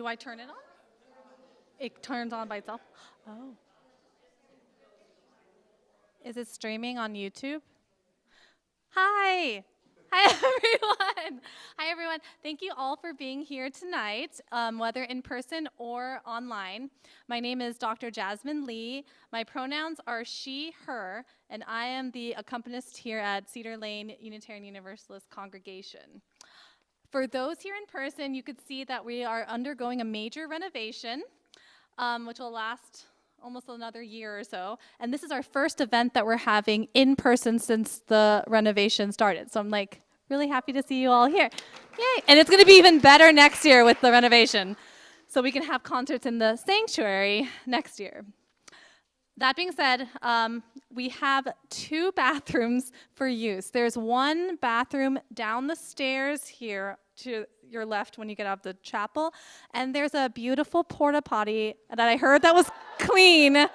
Do I turn it on? It turns on by itself? Oh. Is it streaming on YouTube? Hi. Hi, everyone. Hi, everyone. Thank you all for being here tonight, whether in person or online. My name is Dr. Jasmine Lee. My pronouns are she, her, and I am the accompanist here at Cedar Lane Unitarian Universalist congregation. For those here in person, you could see that we are undergoing a major renovation, which will last almost another year or so. And this is our first event that we're having in person since the renovation started. So I'm like really happy to see you all here. Yay! And it's going to be even better next year with the renovation. So we can have concerts in the sanctuary next year. That being said, we have 2 bathrooms for use. There's one bathroom down the stairs here to your left when you get out of the chapel, and there's a beautiful porta potty that I heard that was clean.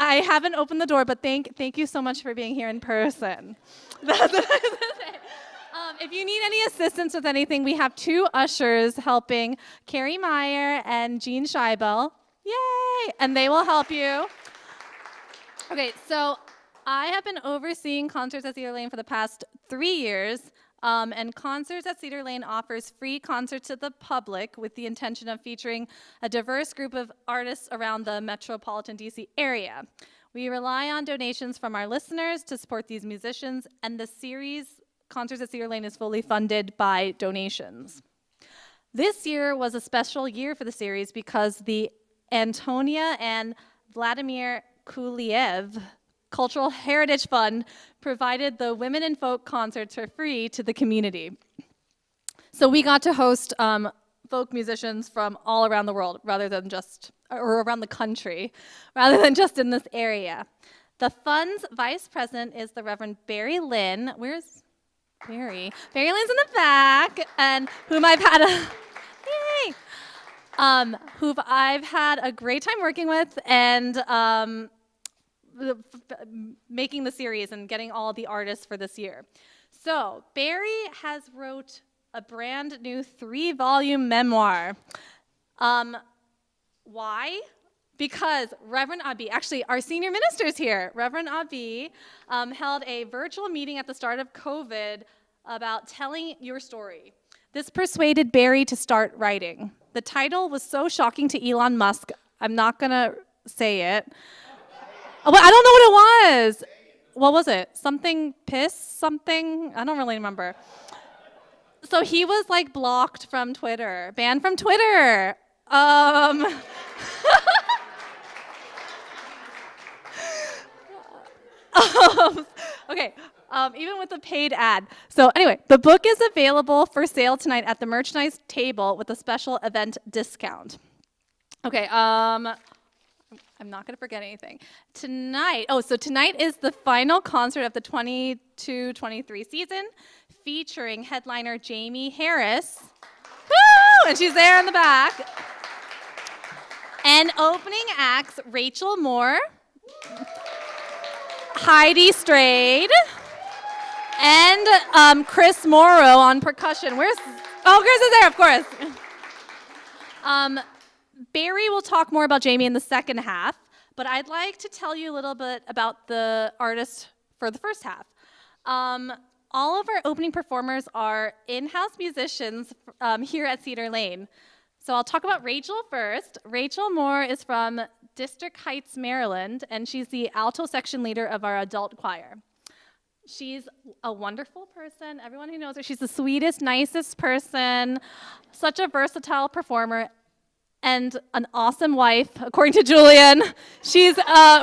I haven't opened the door, but thank you so much for being here in person. That's what I was gonna say. If you need any assistance with anything, we have 2 ushers helping, Carrie Meyer and Jean Scheibel. Yay! And they will help you. Okay, so I have been overseeing concerts at Cedar Lane for the past 3 years. And Concerts at Cedar Lane offers free concerts to the public with the intention of featuring a diverse group of artists around the metropolitan DC area. We rely on donations from our listeners to support these musicians, and the series Concerts at Cedar Lane is fully funded by donations. This year was a special year for the series because the Antonia and Vladimir Kuliev Cultural Heritage Fund provided the Women in Folk concerts for free to the community. So we got to host folk musicians from all around the world or around the country, rather than just in this area. The fund's vice president is the Reverend Barry Lynn. Where's Barry? Barry Lynn's in the back, and whom I've had a great time working with, and making the series and getting all the artists for this year. So Barry has wrote a brand new 3-volume memoir. Why? Because Reverend Abi, actually our senior minister's here, Reverend Abi held a virtual meeting at the start of COVID about telling your story. This persuaded Barry to start writing. The title was so shocking to Elon Musk, I'm not gonna say it. Well, I don't know what it was. What was it? Something piss? Something? I don't really remember. So he was like blocked from Twitter, banned from Twitter. Okay, even with the paid ad. So anyway, the book is available for sale tonight at the merchandise table with a special event discount. Okay, I'm not going to forget anything. Tonight is the final concert of the 22-23 season, featuring headliner Jaimee Harris. Woo! And she's there in the back. And opening acts, Rachel Moore, Heidi Strayed, and Chris Morrow on percussion. Chris is there, of course. Barry will talk more about Jaimee in the second half, but I'd like to tell you a little bit about the artists for the first half. All of our opening performers are in-house musicians here at Cedar Lane. So I'll talk about Rachel first. Rachel Moore is from District Heights, Maryland, and she's the alto section leader of our adult choir. She's a wonderful person. Everyone who knows her, she's the sweetest, nicest person, such a versatile performer, and an awesome wife, according to Julian. She's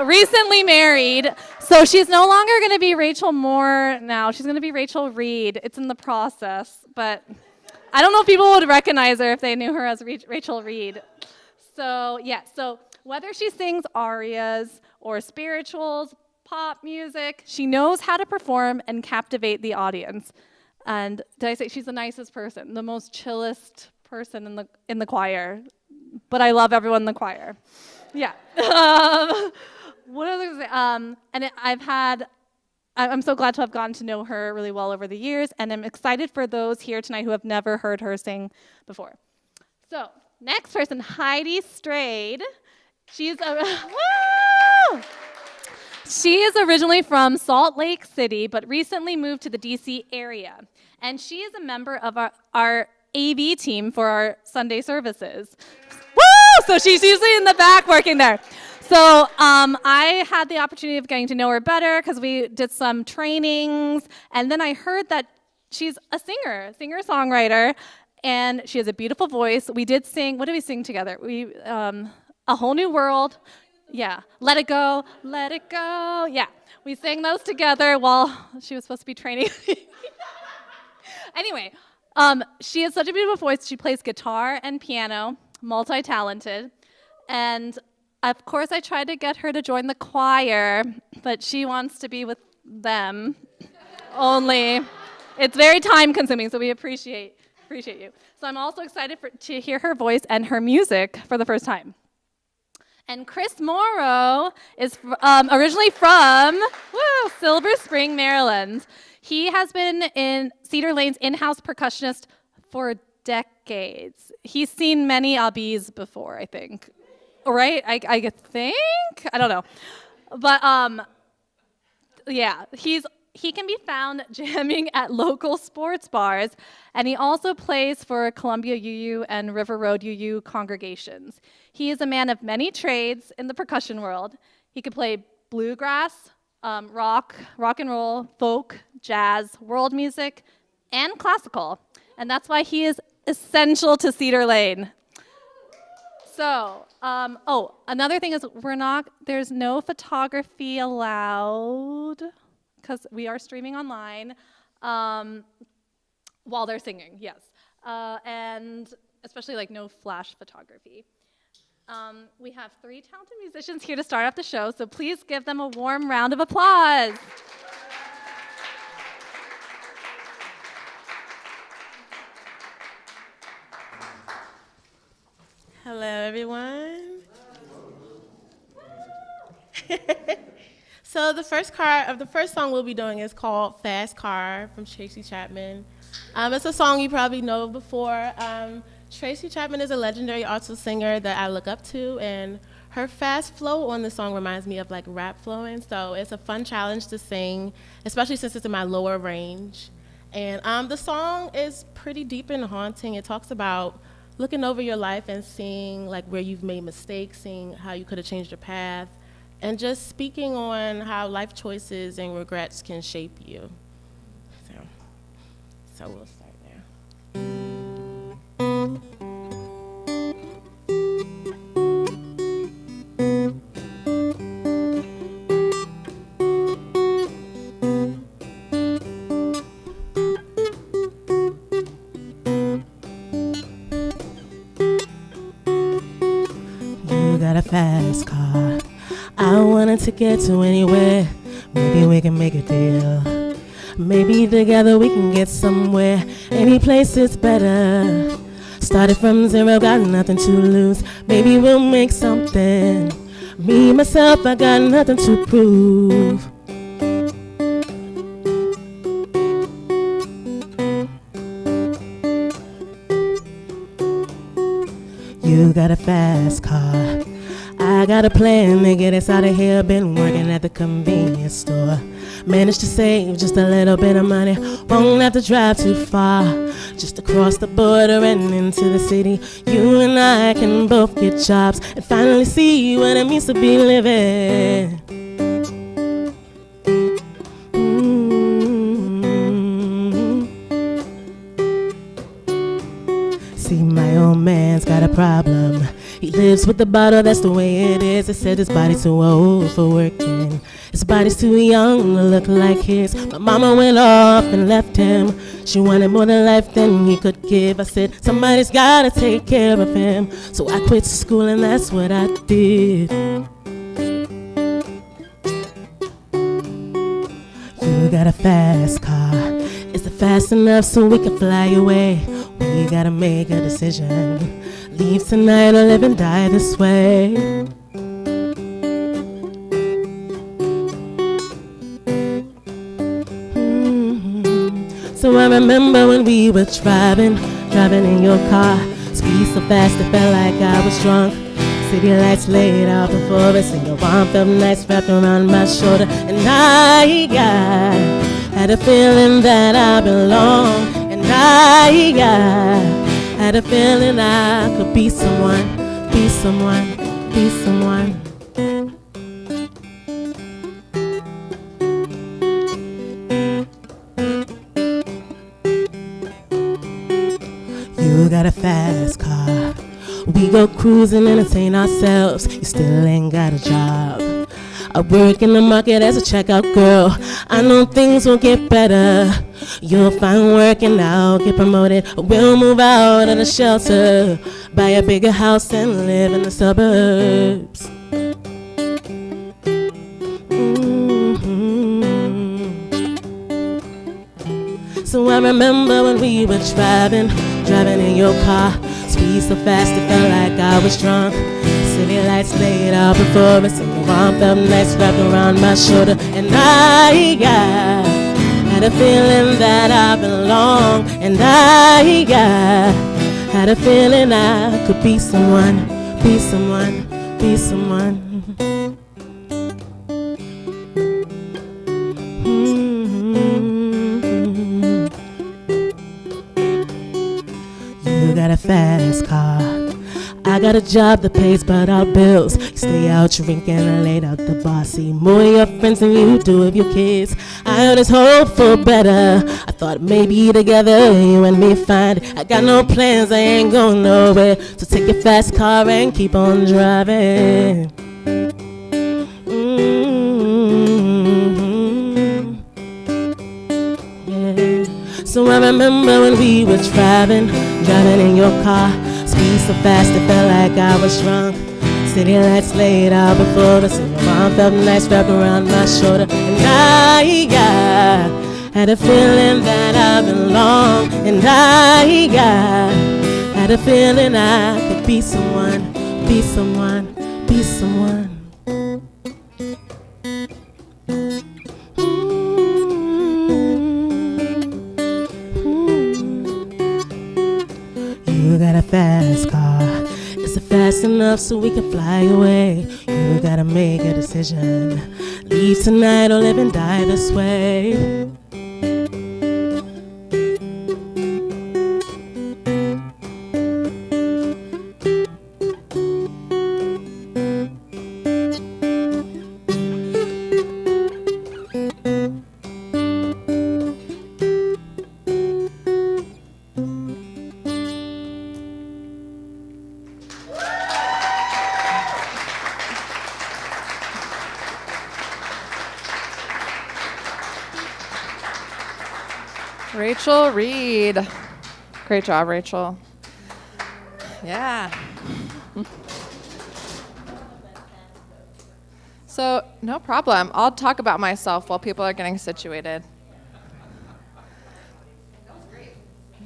recently married, so she's no longer going to be Rachel Moore now. She's going to be Rachel Reed. It's in the process, but I don't know if people would recognize her if they knew her as Rachel Reed. So whether she sings arias or spirituals, pop music, she knows how to perform and captivate the audience. And did I say she's the nicest person, the most chillest person in the choir? But I love everyone in the choir. Yeah. What else was I say? I'm so glad to have gotten to know her really well over the years, and I'm excited for those here tonight who have never heard her sing before. So, next person, Heidi Strayed. She's She is originally from Salt Lake City, but recently moved to the DC area. And she is a member of our AV team for our Sunday services. Woo! So she's usually in the back working there. So I had the opportunity of getting to know her better because we did some trainings. And then I heard that she's a singer-songwriter, and she has a beautiful voice. We did sing, what did we sing together? A Whole New World. Yeah, Let It Go, Let It Go. Yeah, we sang those together while she was supposed to be training. Anyway, she has such a beautiful voice. She plays guitar and piano, multi-talented. And of course, I tried to get her to join the choir, but she wants to be with them only. It's very time-consuming, so we appreciate you. So I'm also excited to hear her voice and her music for the first time. And Chris Morrow is originally from Silver Spring, Maryland. He has been in Cedar Lane's in-house percussionist for decades. He's seen many Abis before, I think. Right? I think? I don't know. But yeah, he can be found jamming at local sports bars, and he also plays for Columbia UU and River Road UU congregations. He is a man of many trades in the percussion world. He could play bluegrass, rock and roll, folk, jazz, world music, and classical. And that's why he is essential to Cedar Lane. So, another thing is there's no photography allowed because we are streaming online while they're singing, yes. And especially like no flash photography. We have 3 talented musicians here to start off the show, so please give them a warm round of applause. Hello, everyone. So the first song we'll be doing is called Fast Car from Tracy Chapman. It's a song you probably know before. Tracy Chapman is a legendary alto singer that I look up to, and her fast flow on the song reminds me of like rap flowing, so it's a fun challenge to sing, especially since it's in my lower range. And the song is pretty deep and haunting. It talks about looking over your life and seeing like where you've made mistakes, seeing how you could have changed your path, and just speaking on how life choices and regrets can shape you. So we'll start there. You got a fast car. I wanted to get to anywhere. Maybe we can make a deal. Maybe together we can get somewhere. Any place is better. Started from zero, got nothing to lose. Maybe we'll make something. Me, myself, I got nothing to prove. You got a fast car. I got a plan to get us out of here. Been working at the convenience store. Managed to save just a little bit of money. Won't have to drive too far. Just across the border and into the city. You and I can both get jobs and finally see what it means to be living. See, my old man's got a problem. He lives with the bottle, that's the way it is. It said his body's too old for working. His body's too young to look like his. My mama went off and left him. She wanted more than life than he could give. I said, somebody's gotta take care of him. So I quit school and that's what I did. You got a fast car. Is it fast enough so we can fly away? We gotta make a decision. Leave tonight or live and die this way. So I remember when we were driving in your car. Speed so fast it felt like I was drunk. City lights laid out before us, and your arm felt nice wrapped around my shoulder. And I had a feeling that I belong. And I had a feeling I could be someone, be someone, be someone. You got a fast car. We go cruising, entertain ourselves. You still ain't got a job. I work in the market as a checkout girl. I know things will get better. You'll find work and I'll get promoted. We'll move out of the shelter, buy a bigger house and live in the suburbs. So I remember when we were driving in your car. Speed so fast it felt like I was drunk. City lights laid out before us, and your arm felt nice wrapped around my shoulder. And I had a feeling that I belong. And I had a feeling I could be someone, be someone, be someone. You got a fast car. I got a job that pays but our bills. You stay out drinking late out the bar. See more of your friends than you do of your kids. I always hope for better. I thought maybe together you and me find it. I got no plans, I ain't going nowhere. So take your fast car and keep on driving. Yeah. So I remember when we were driving in your car. Speed so fast it felt like I was drunk. City lights laid out before us, and your arm felt nice wrapped around my shoulder. And I had a feeling that I belong. And I had a feeling I could be someone, be someone, be someone. You got a fast car. Is it fast enough so we can fly away? You gotta make a decision. Leave tonight or live and die this way. Rachel Reed. Great job, Rachel. Yeah. So, no problem. I'll talk about myself while people are getting situated. That was great.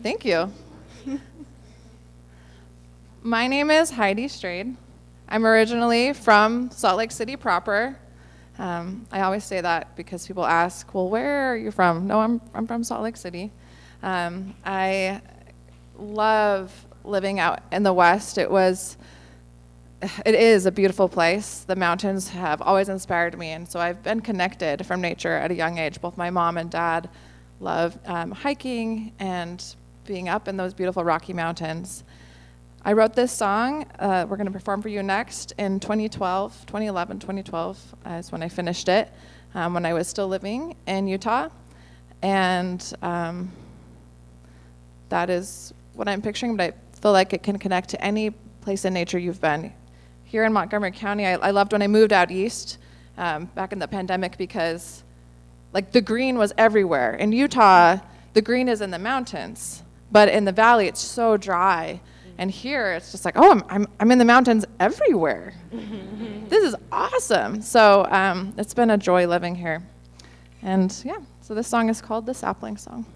Thank you. My name is Heidi Strayed. I'm originally from Salt Lake City proper. I always say that because people ask, well, where are you from? No, I'm from Salt Lake City. I love living out in the West. It is a beautiful place. The mountains have always inspired me, and so I've been connected from nature at a young age. Both my mom and dad love hiking and being up in those beautiful Rocky Mountains. I wrote this song, we're going to perform for you next, in 2011, 2012 is when I finished it, when I was still living in Utah. And that is what I'm picturing, but I feel like it can connect to any place in nature you've been. Here in Montgomery County, I loved when I moved out east back in the pandemic because like the green was everywhere. In Utah, the green is in the mountains, but in the valley, it's so dry. And here, it's just like, oh, I'm in the mountains everywhere. This is awesome. So it's been a joy living here. And yeah, so this song is called The Sapling Song.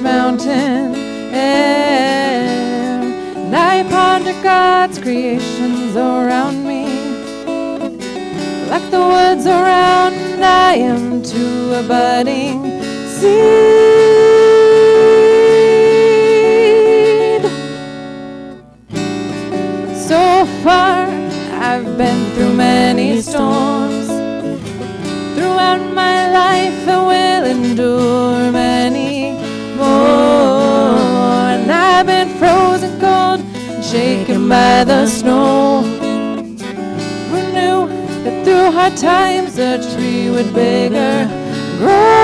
mountain air, and I ponder God's creations around me. Like the woods around, I am too a budding seed. So far, I've been through many storms. Throughout my life, I will endure many more. And I've been frozen cold and shaken by the snow. Who knew that through hard times a tree would bigger grow?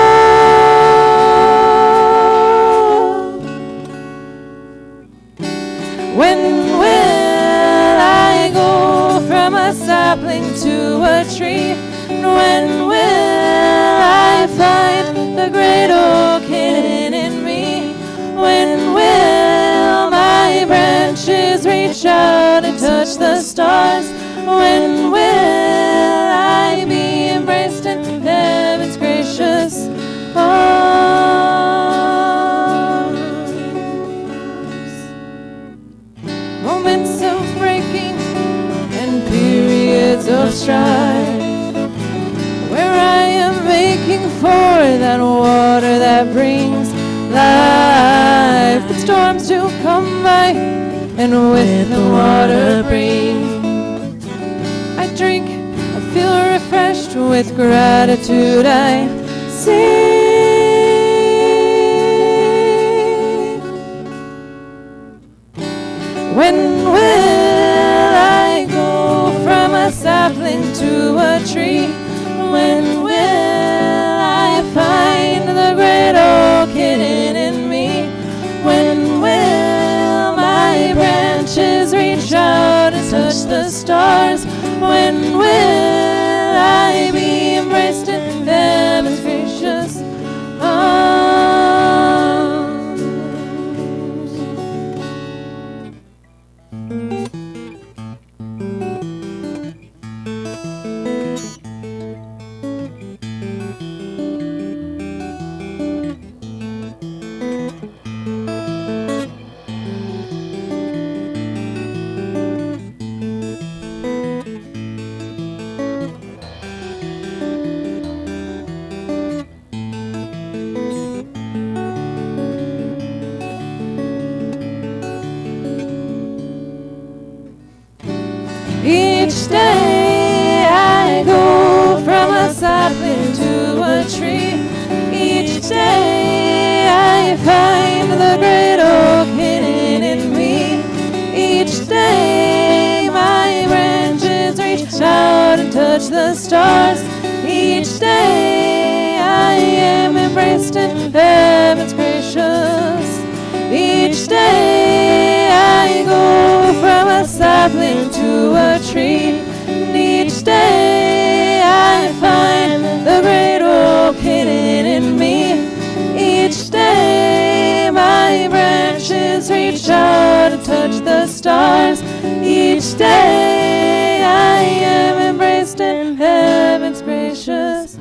When will I go from a sapling to a tree? When will I find the great oak hidden in me? When will my branches reach out and touch the stars? When will I be embraced in heaven's gracious arms? Moments of breaking and periods of strife, where I am making for that water that brings life. But storms do come by, and with the water bring. I drink, I feel refreshed, with gratitude I sing. When will I go from a sapling to a tree? When will I find the great oak hidden in me? When will my branches reach out and touch the stars? When will I be embraced in heaven's gracious arms? Each day I go from a sapling to a tree. Each day I find the great oak hidden in me. Each day my branches reach out and touch the stars. Each day I am embraced in heaven's gracious. Each day I go from a sapling to a tree. And each day I find the great oak hidden in me. Each day my branches reach out and touch the stars. Each day I am embraced in heaven's gracious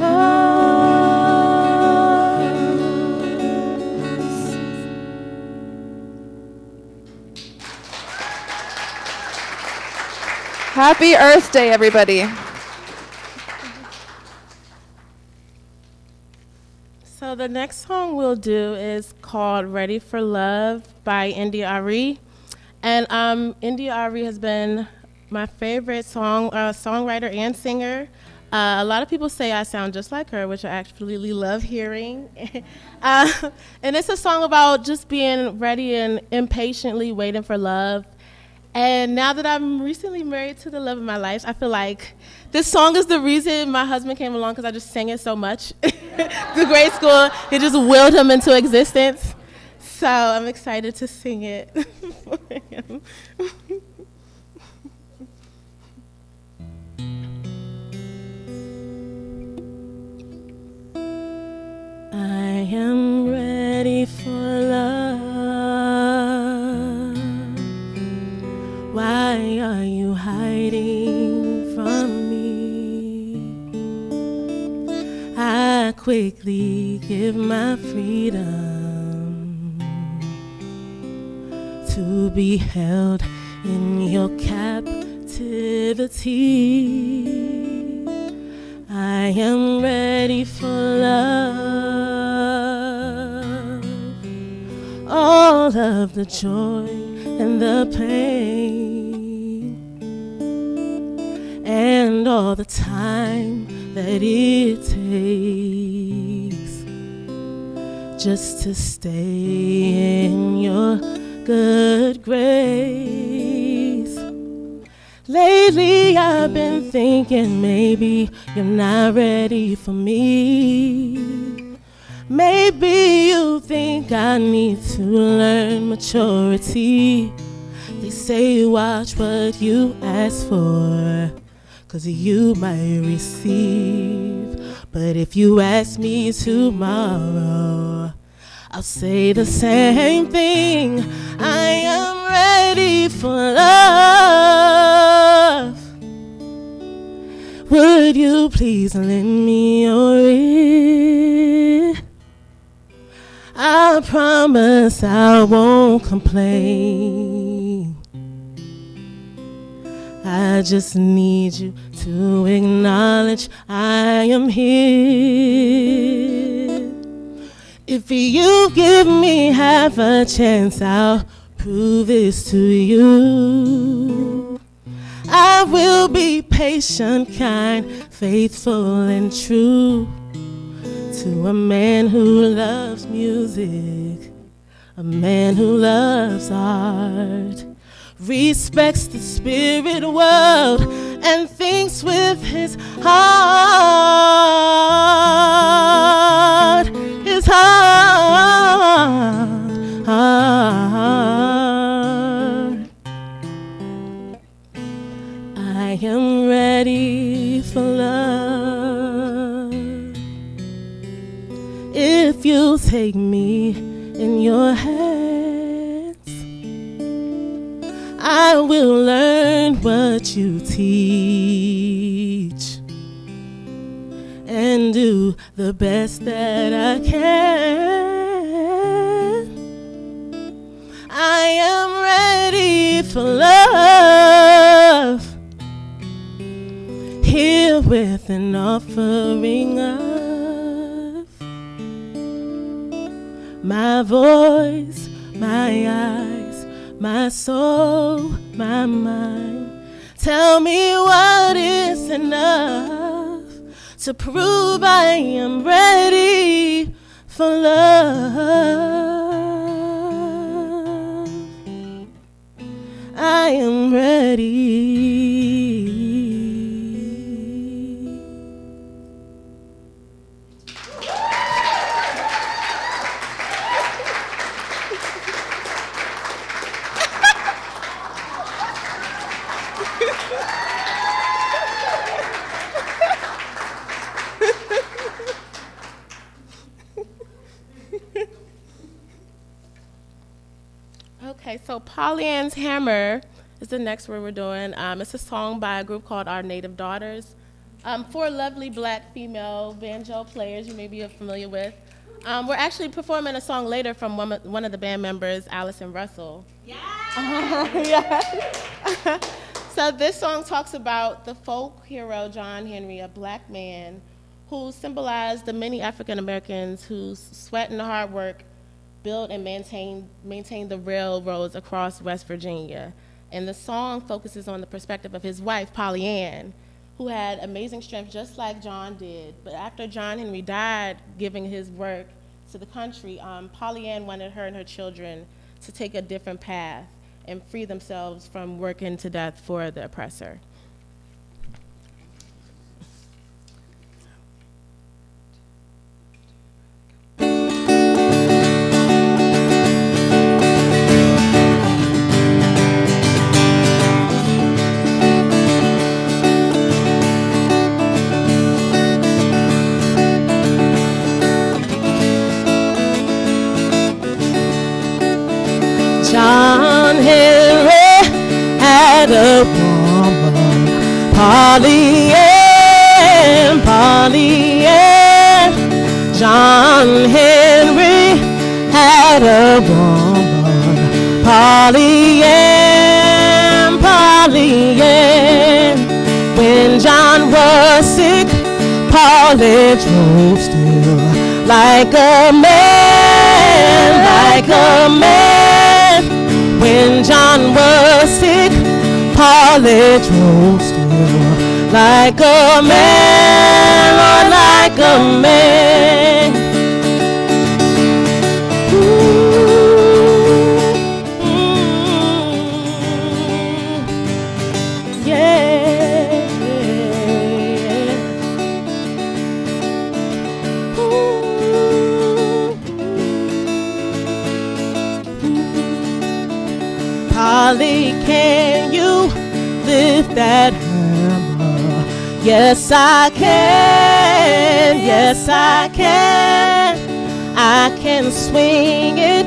arms. Happy Earth Day, everybody. So the next song we'll do is called Ready for Love by India Ari. And India Ari has been my favorite songwriter and singer. A lot of people say I sound just like her, which I absolutely love hearing. And it's a song about just being ready and impatiently waiting for love. And now that I'm recently married to the love of my life, I feel like this song is the reason my husband came along, because I just sang it so much. Through grade school, it just willed him into existence. So I'm excited to sing it for him. I am ready for love. Why are you hiding from me? I quickly give my freedom to be held in your captivity. I am ready for love. All of the joy and the pain, and all the time that it takes just to stay in your good grace. Lately I've been thinking maybe you're not ready for me. Maybe you think I need to learn maturity. They say watch what you ask for, 'cause you might receive. But if you ask me tomorrow, I'll say the same thing. I am ready for love. Would you please lend me your ear? I promise I won't complain. I just need you to acknowledge I am here. If you give me half a chance, I'll prove this to you. I will be patient, kind, faithful, and true to a man who loves music, a man who loves art, respects the spirit world, and thinks with his heart, his heart. I am ready for love. If you take me in your hands, I will learn what you teach and do the best that I can. I am ready for love, here with an offering of my voice, my eyes, my soul, my mind. Tell me what is enough to prove I am ready for love. I am ready. Okay, so Pollyanne's Hammer is the next word we're doing. It's a song by a group called Our Native Daughters. Four lovely black female banjo players you may be familiar with. We're actually performing a song later from one of the band members, Allison Russell. Yeah! Yeah. So this song talks about the folk hero John Henry, a black man who symbolized the many African Americans whose sweat and hard work built and maintained the railroads across West Virginia. And the song focuses on the perspective of his wife, Pollyanne, who had amazing strength just like John did. But after John Henry died, giving his work to the country, Pollyanne wanted her and her children to take a different path and free themselves from working to death for the oppressor. John Henry had a woman, Pollyanne, Pollyanne. John Henry had a woman, Polly Ann, when John was sick, Polly drove still like a man, like a man. When John was sick, Polly drove still like a man, Lord, like a man. Polly, can you lift that hammer? Yes, I can. Yes, I can. I can swing it.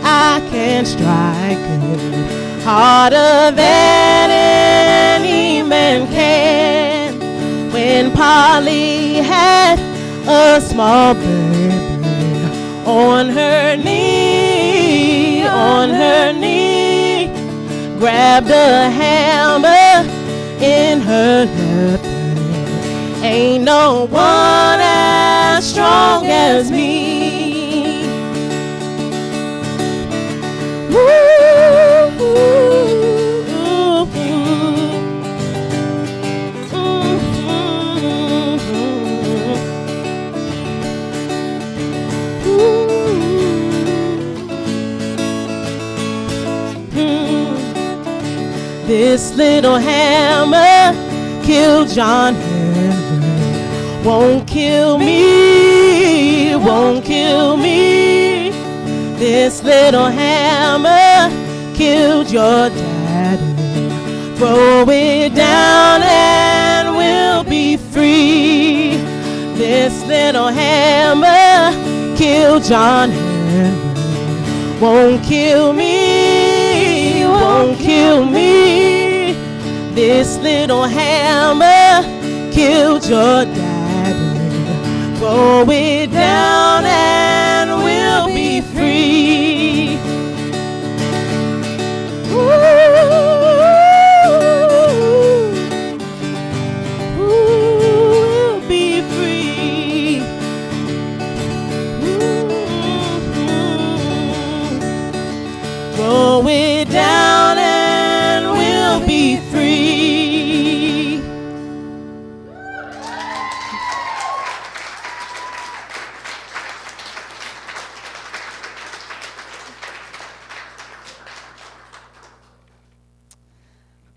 I can strike it harder than any man can. When Polly had a small baby on her knee, grabbed a hammer in her left hand. Ain't no one as strong as me. Woo. This little hammer killed John Henry. Won't kill me, won't kill me. This little hammer killed your daddy. Throw it down and we'll be free. This little hammer killed John Henry. Won't kill me, won't kill me. This little hammer killed your daddy. Throw it down and we'll be free. We'll be free. Throw it down and we'll be free.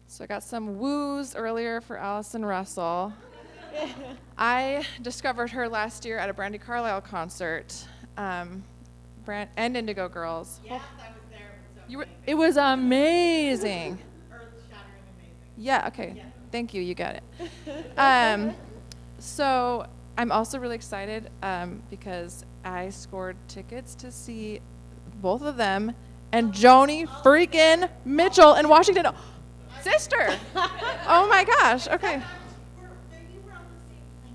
So I got some woos earlier for Allison Russell. I discovered her last year at a Brandy Carlisle concert, and Indigo Girls. Yes, I was there. It was amazing. Earth-shattering amazing. Yeah, okay. Yeah. Thank you, you got it. So I'm also really excited because I scored tickets to see both of them and Joni freaking Mitchell in Washington. Sister! Oh my gosh, okay. You were on the same plane.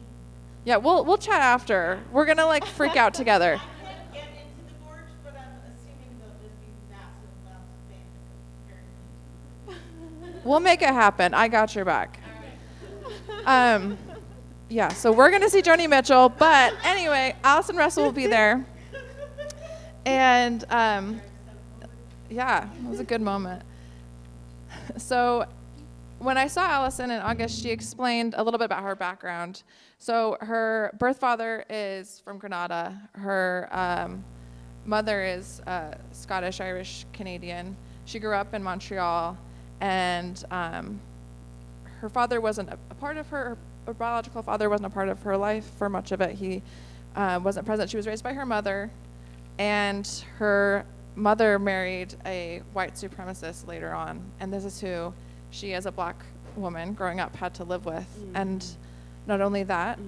Yeah, we'll chat after. We're gonna like freak out together. I can't get into the gorge, but I'm assuming they'll just be massive amounts of fans. We'll make it happen. I got your back. Yeah, so we're gonna see Joni Mitchell, but anyway, Allison Russell will be there. And yeah, it was a good moment. So when I saw Allison in August, she explained a little bit about her background. So her birth father is from Grenada. Her mother is Scottish, Irish, Canadian. She grew up in Montreal, and her father wasn't a part of her biological father wasn't a part of her life for much of it. He wasn't present. She was raised by her mother, and her mother married a white supremacist later on, and this is who she, as a black woman growing up, had to live with. And not only that,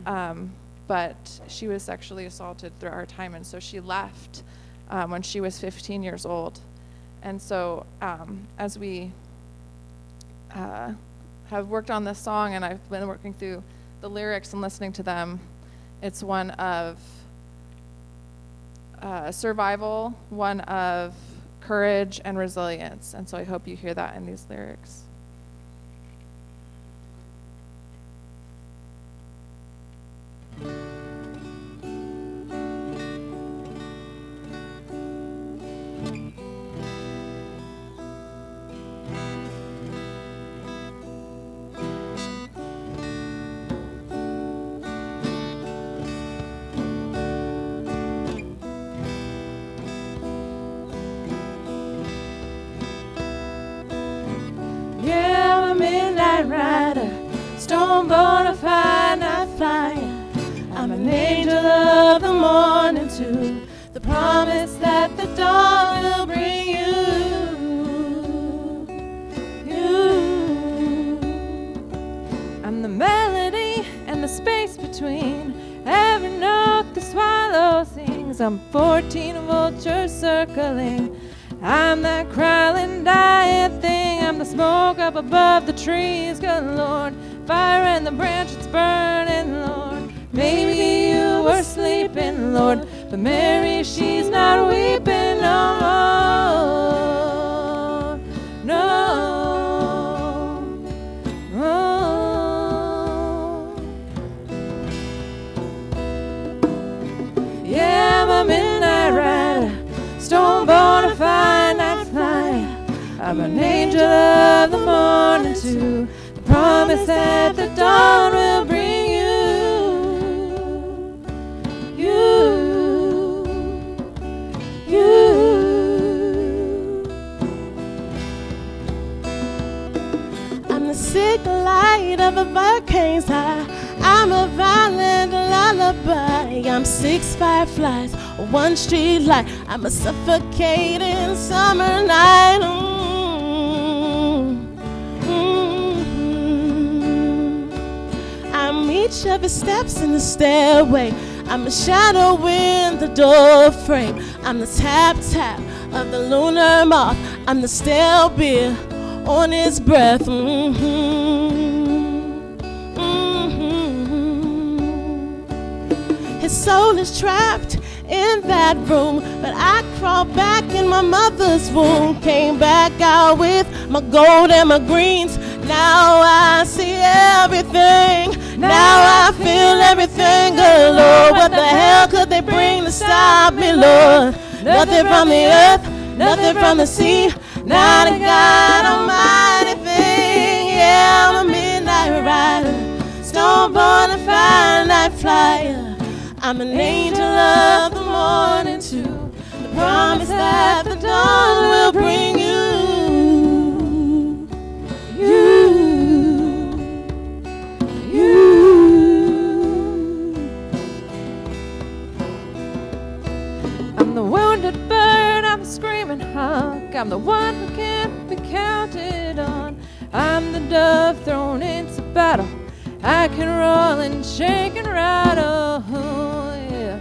but she was sexually assaulted throughout her time, and so she left when she was 15 years old. And so as we have worked on this song, and I've been working through the lyrics and listening to them, it's one of survival, one of courage and resilience. And so I hope you hear that in these lyrics. Yeah, I'm a midnight rider, stone bonafide night flyer. I'm an angel of the morning too, the promise that the dawn will bring you. I'm the melody and the space between every note the swallow sings. I'm 14 vultures circling. I'm that crawling, dying thing. I'm the smoke up above the trees, good Lord. Fire and the branch it's burning, Lord. Maybe you were sleeping, Lord, but Mary, she's not weeping no more. No. Oh. Yeah, I'm a midnight rider, stone bonafide night flyer. I'm an angel of the morning too, the promise that the dawn will bring you. I'm the sick light of a volcano's high. I'm a violent lullaby. I'm 6 fireflies, one street light. I'm a suffocating summer night. I'm each of his steps in the stairway. I'm a shadow in the door frame. I'm the tap tap of the lunar moth. I'm the stale beer on his breath. His soul is trapped in that room, but I crawled back in my mother's womb. Came back out with my gold and my greens. Now I see everything. Now I feel everything, good Lord. What the hell could they bring to stop me, Lord? Nothing from the earth, nothing from the sea, not a God Almighty thing. Yeah, I'm a midnight rider, stone bonafide night flyer. I'm an angel of the morning too, the promise that the dawn will bring you. I'm the wounded bird, I'm the screaming hawk. I'm the one who can't be counted on. I'm the dove thrown into battle. I can roll and shake and rattle, yeah.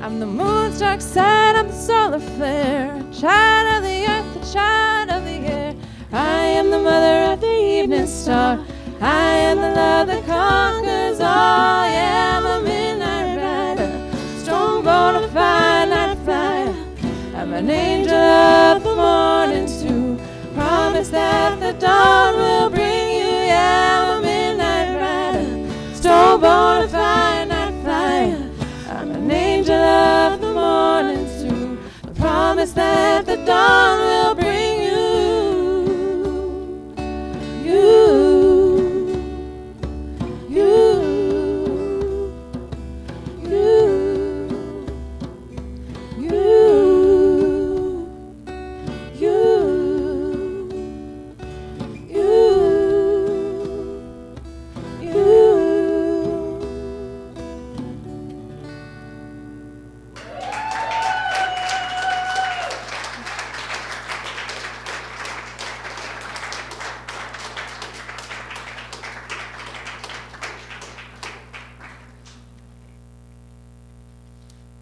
I'm the moon's dark side, I'm the solar flare. Child of the earth, the child of the air. I am the mother of the evening star. I am the love that conquers all. Yeah, I'm a midnight rider, strong bonafide night flyer. I'm an angel of the morning too, promise that the dawn will bring you. Yeah, I'm a midnight rider, strong bonafide night flyer. I'm an angel of the morning too, the promise that the dawn will bring you.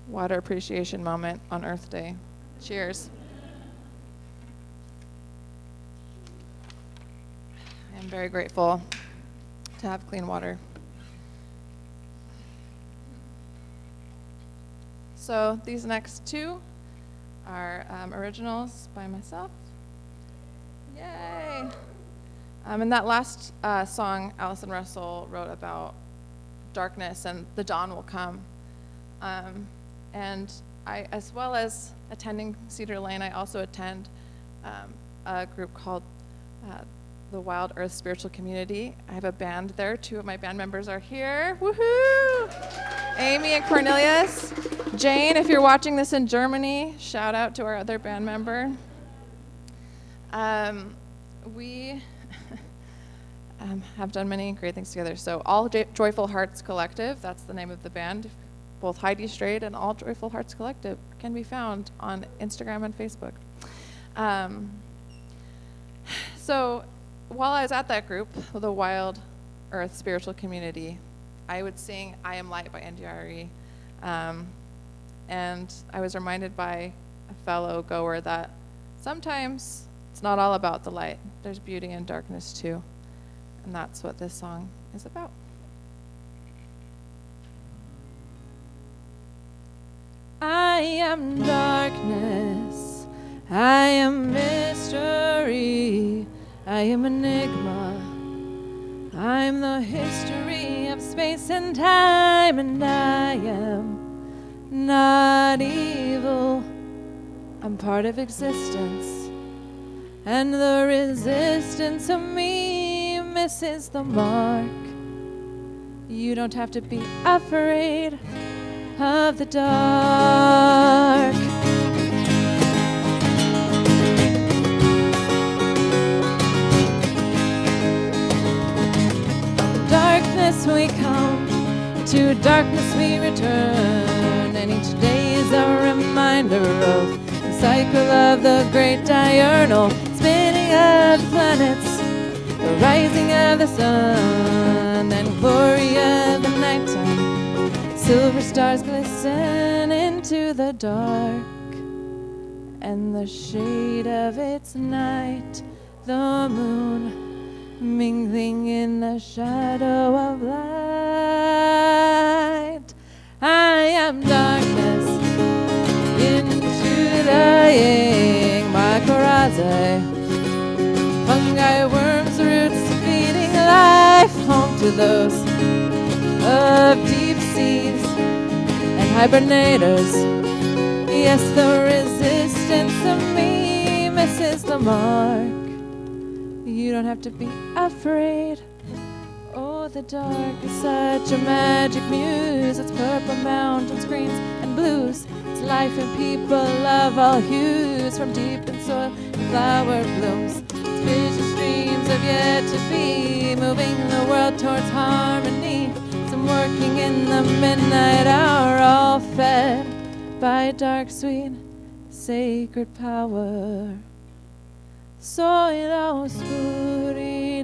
Water appreciation moment on Earth Day. Cheers. I am very grateful to have clean water. So these next two are originals by myself. Yay! And that last song, Allison Russell wrote about darkness and the dawn will come. And I, as well as attending Cedar Lane, I also attend a group called the Wild Earth Spiritual Community. I have a band there. Two of my band members are here. Woohoo! Amy and Cornelius. Jane, if you're watching this in Germany, shout out to our other band member. We have done many great things together. So All Joyful Hearts Collective, that's the name of the band. Both Heidi Strayed and All Joyful Hearts Collective can be found on Instagram and Facebook. So while I was at that group, the Wild Earth Spiritual Community, I would sing I Am Light by NDRE. And I was reminded by a fellow goer that sometimes it's not all about the light. There's beauty in darkness too. And that's what this song is about. I am darkness, I am mystery, I am enigma, I'm the history of space and time, and I am not evil, I'm part of existence, and the resistance of me misses the mark. You don't have to be afraid of the dark. From darkness we come, to darkness we return, and each day is a reminder of the cycle of the great diurnal spinning of the planets, the rising of the sun, and glory of the nighttime. Silver stars glisten into the dark, and the shade of its night, the moon mingling in the shadow of light. I am darkness into the yang, mycorrhizae, fungi, worms, roots, feeding life home to those of deep seas and hibernators. Yes, the resistance of me misses the mark. You don't have to be afraid. Oh, the dark is such a magic muse. It's purple mountains, greens and blues. It's life and people of all hues, from deep in soil and flower blooms. It's vision streams of yet to be, moving the world towards harmony. Working in the midnight hour, all fed by dark, sweet, sacred power. Soy la oscuridad,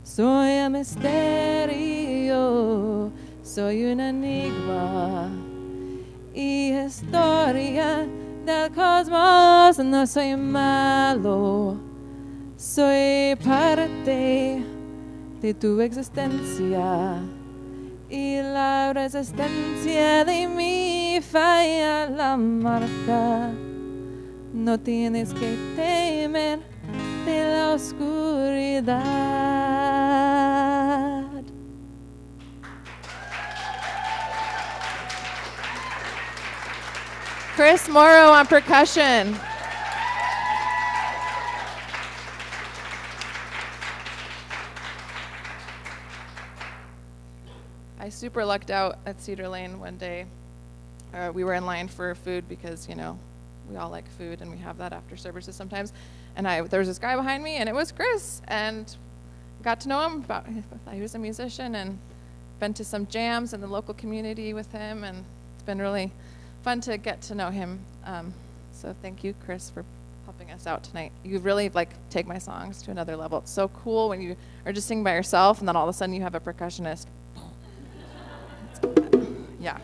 soy el misterio, soy un enigma y historia del cosmos. No soy malo, soy parte de tu existencia. Y la resistencia de mi falla la marca. No tienes que temer de la oscuridad. Chris Morrow on percussion. I super lucked out at Cedar Lane one day. We were in line for food because, you know, we all like food and we have that after services sometimes. And there was this guy behind me and it was Chris, and got to know him. He was a musician, and been to some jams in the local community with him, and it's been really fun to get to know him. So thank you, Chris, for helping us out tonight. You really take my songs to another level. It's so cool when you are just singing by yourself and then all of a sudden you have a percussionist. Yeah.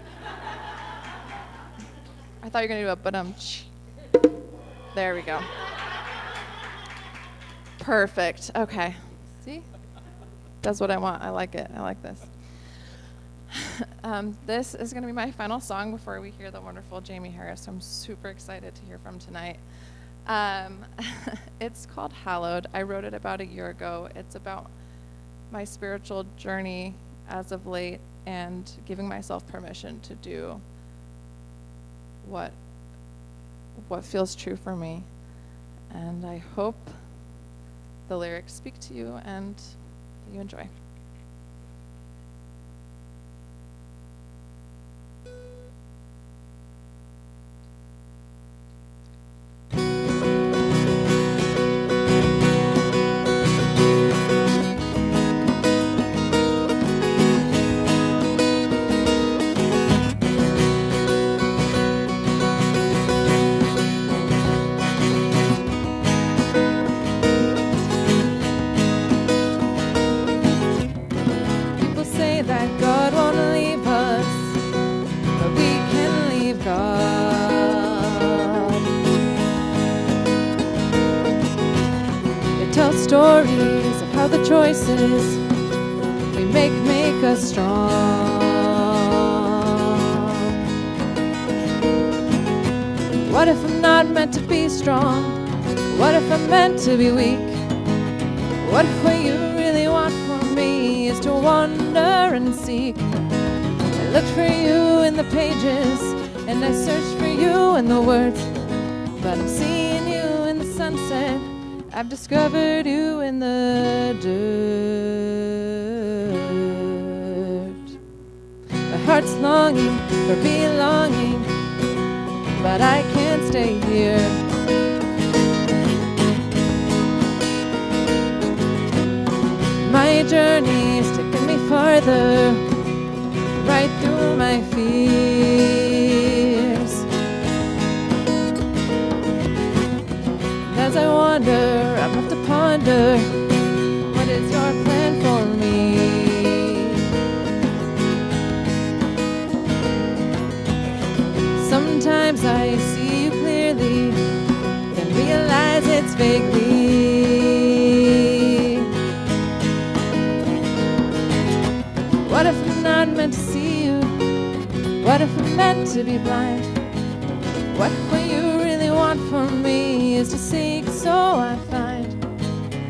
I thought you were going to do a ba-dum-ch. There we go. Perfect. Okay. See? That's what I want. I like it. I like this. This is going to be my final song before we hear the wonderful Jaimee Harris, who I'm super excited to hear from tonight. It's called Hallowed. I wrote it about a year ago. It's about my spiritual journey as of late and giving myself permission to do what feels true for me. And I hope the lyrics speak to you and that you enjoy. Stories of how the choices we make us strong. What if I'm not meant to be strong? What if I'm meant to be weak? What if what you really want from me is to wander and seek? I looked for you in the pages and I searched for you in the words, but I'm seeing you in the sunset. I've discovered you in the dirt. My heart's longing for belonging, but I can't stay here. My journey's taken me farther, right through my fears. As I wander, I'm left to ponder, what is your plan for me? Sometimes I see you clearly, then realize it's vaguely. What if I'm not meant to see you? What if I'm meant to be blind? What will you really want from me is to seek, so I find.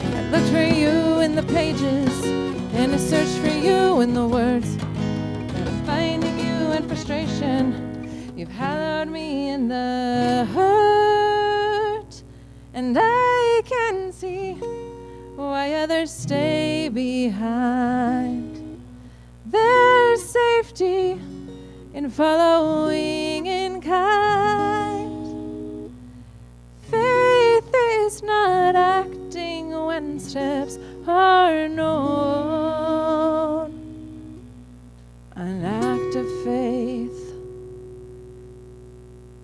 I looked for you in the pages, and I searched for you in the words. And I'm finding you in frustration. You've hallowed me in the hurt, and I can see why others stay behind. There's safety in following in kind. Faith is not acting when steps are known. An act of faith,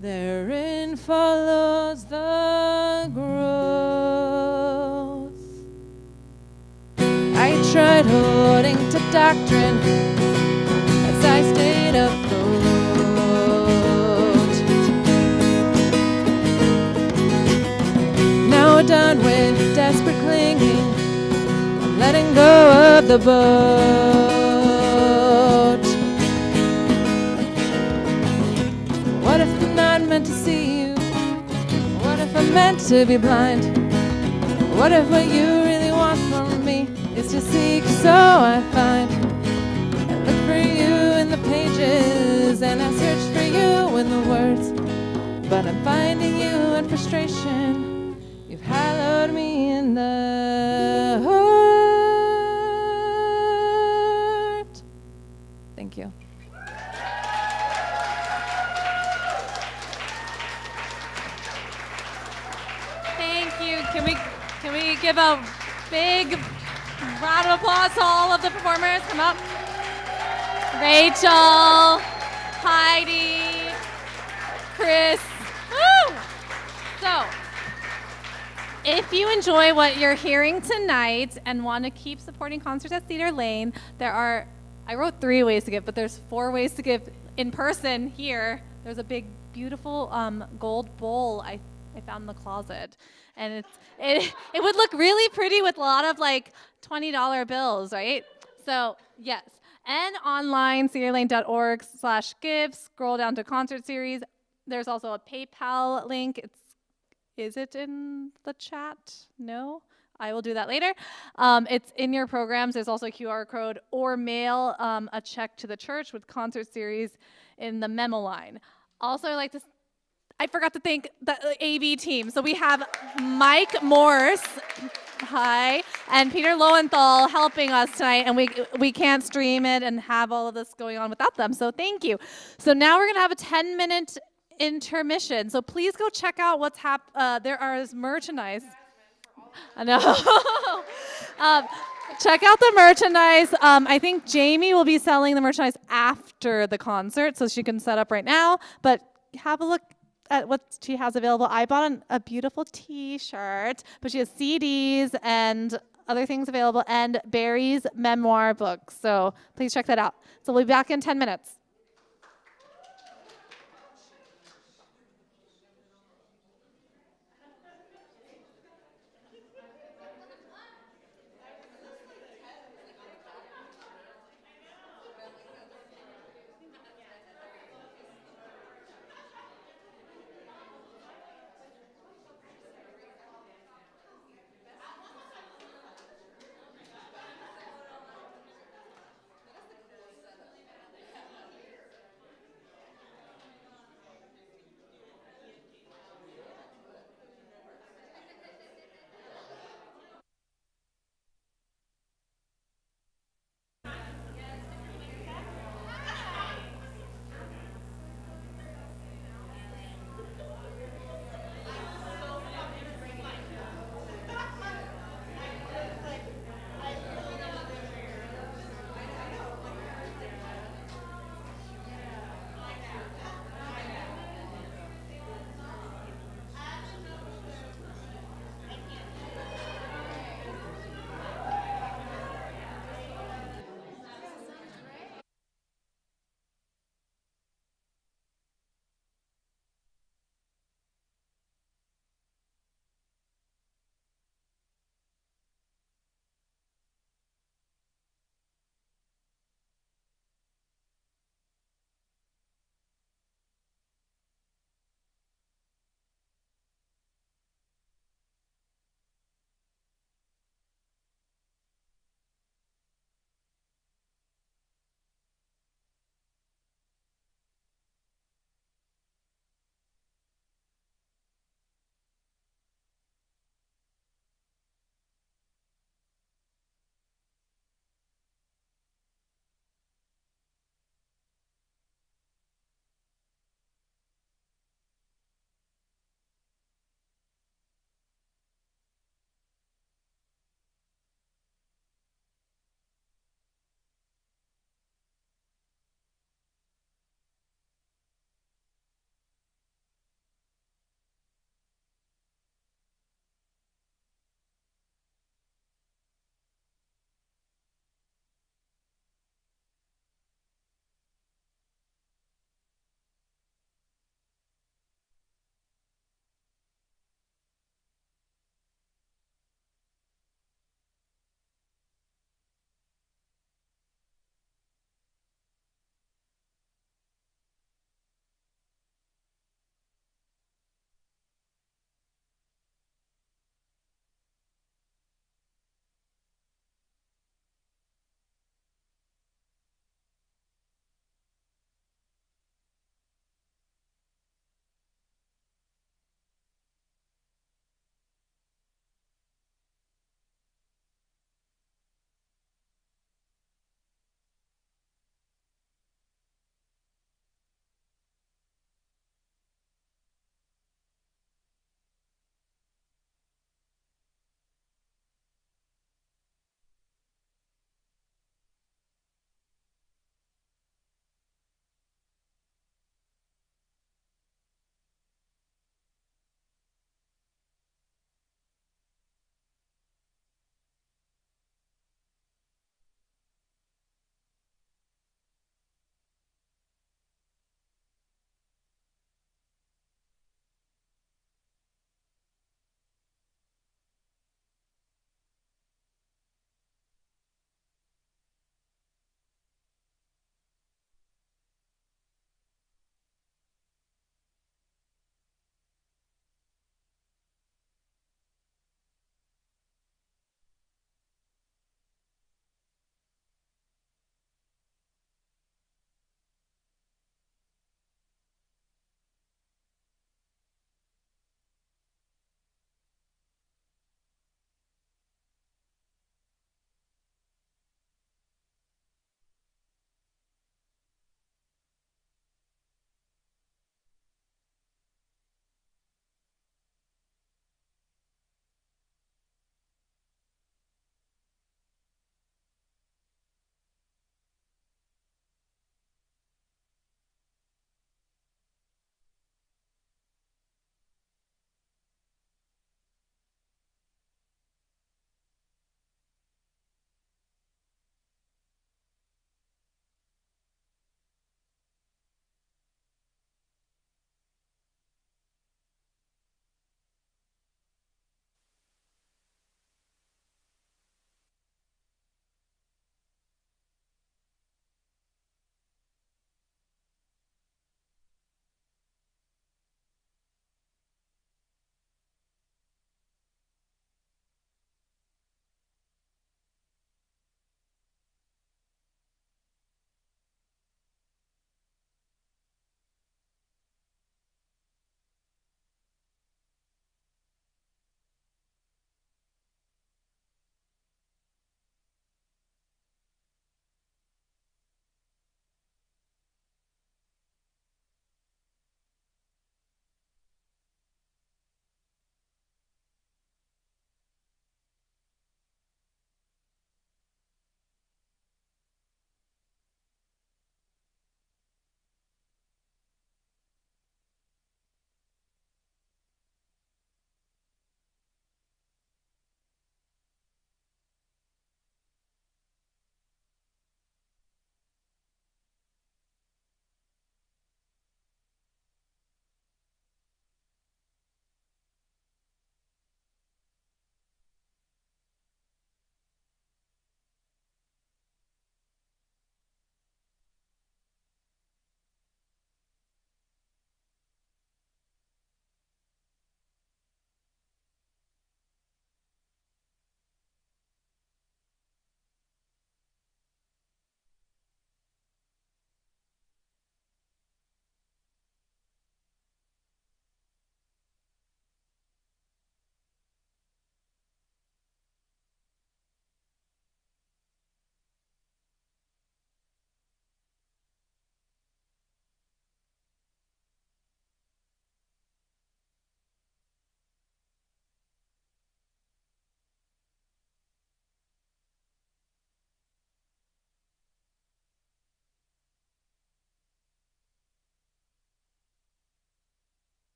therein follows the growth. I tried holding to doctrine as I stayed afloat. Now done with desperate clinging, I'm letting go of the boat. What if I'm not meant to see you? What if I'm meant to be blind? What if what you really want from me is to seek, so I find. I look for you in the pages, and I search for you in the words, but I'm finding you in frustration. You've hallowed me in the hurt. Thank you. Thank you. Can we give a big round of applause to all of the performers? Come up. Rachel, Heidi, Chris. Woo! So, if you enjoy what you're hearing tonight and want to keep supporting concerts at Cedar Lane, I wrote 3 ways to give, but there's 4 ways to give in person here. There's a big, beautiful gold bowl I found in the closet. And it would look really pretty with a lot of like $20 bills, right? So, yes. and online, cedarlane.org/give. Scroll down to concert series. There's also a PayPal link. Is it in the chat? No? I will do that later. It's in your programs. There's also a QR code, or mail a check to the church with concert series in the memo line. Also, I forgot to thank the AV team. So we have Mike Morse, hi, and Peter Lowenthal helping us tonight, and we can't stream it and have all of this going on without them. So thank you. So now we're gonna have a 10-minute intermission. So please go check out what's there is merchandise. I know. Check out the merchandise. I think Jaimee will be selling the merchandise after the concert, so she can set up right now. But have a look at what she has available. I bought a beautiful T-shirt, but she has CDs and other things available, and Barry's memoir book. So please check that out. So we'll be back in 10 minutes.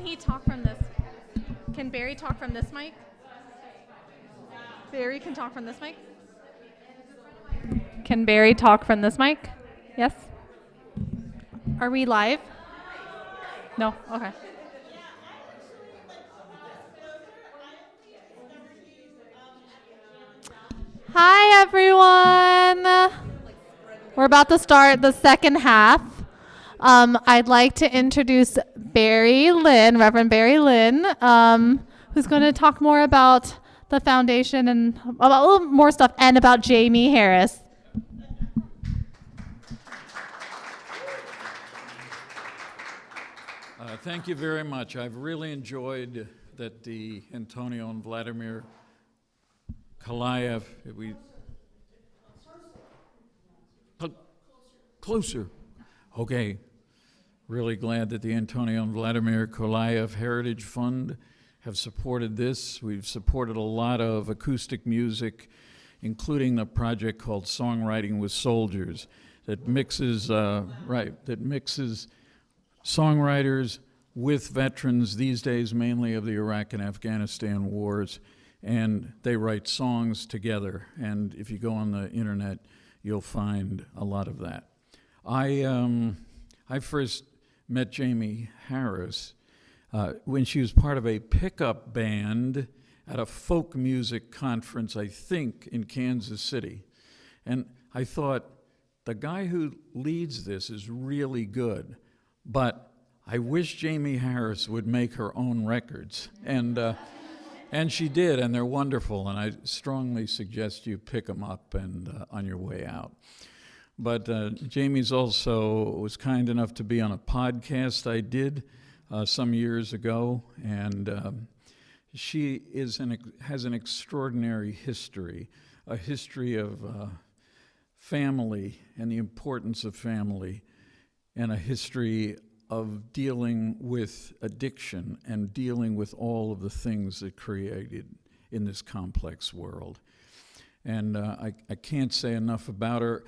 Can he talk from this? Can Barry talk from this mic? Barry can talk from this mic? Can Barry talk from this mic? Yes? Are we live? No? Okay. Hi, everyone. We're about to start the second half. I'd like to introduce Barry Lynn, Reverend Barry Lynn, who's going to talk more about the foundation and about a little more stuff, and about Jaimee Harris. Thank you very much. I've really enjoyed that the Antonio and Vladimir Kalayev, closer. Okay. Really glad that the Antonio and Vladimir Kalayev Heritage Fund have supported this. We've supported a lot of acoustic music, including the project called Songwriting with Soldiers, that mixes songwriters with veterans these days, mainly of the Iraq and Afghanistan wars, and they write songs together. And if you go on the internet, you'll find a lot of that. I first met Jaimee Harris when she was part of a pickup band at a folk music conference, I think, in Kansas City. And I thought, the guy who leads this is really good, but I wish Jaimee Harris would make her own records. And she did, and they're wonderful, and I strongly suggest you pick them up and on your way out. But Jaimee's also was kind enough to be on a podcast I did some years ago, and she has an extraordinary history, a history of family and the importance of family, and a history of dealing with addiction and dealing with all of the things that created in this complex world. And I can't say enough about her.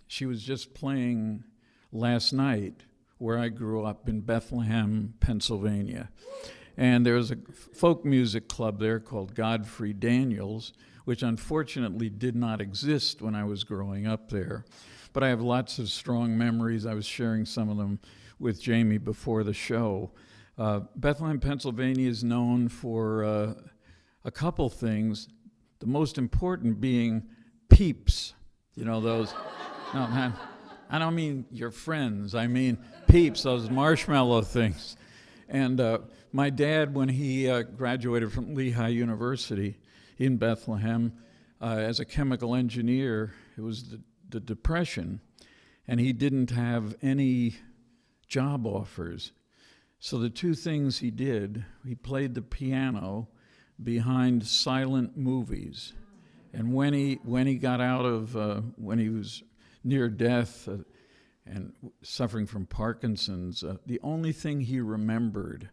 She was just playing last night where I grew up in Bethlehem, Pennsylvania. And there was a folk music club there called Godfrey Daniels, which unfortunately did not exist when I was growing up there. But I have lots of strong memories. I was sharing some of them with Jaimee before the show. Bethlehem, Pennsylvania is known for a couple things, the most important being Peeps. You know, those, no, man, I don't mean your friends, I mean Peeps, those marshmallow things. And my dad, when he graduated from Lehigh University in Bethlehem as a chemical engineer, it was the Depression, and he didn't have any job offers. So the two things he did, he played the piano behind silent movies. And when he got out of, when he was near death and suffering from Parkinson's, the only thing he remembered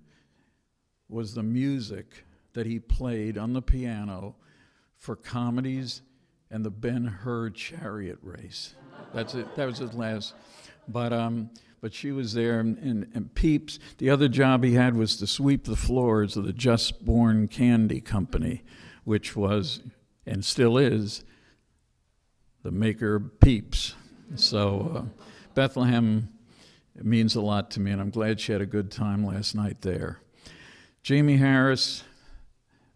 was the music that he played on the piano for comedies and the Ben-Hur chariot race. That's it. That was his last. But she was there, and Peeps. The other job he had was to sweep the floors of the Just Born Candy Company, which was, and still is, the maker of Peeps. So Bethlehem means a lot to me, and I'm glad she had a good time last night there. Jaimee Harris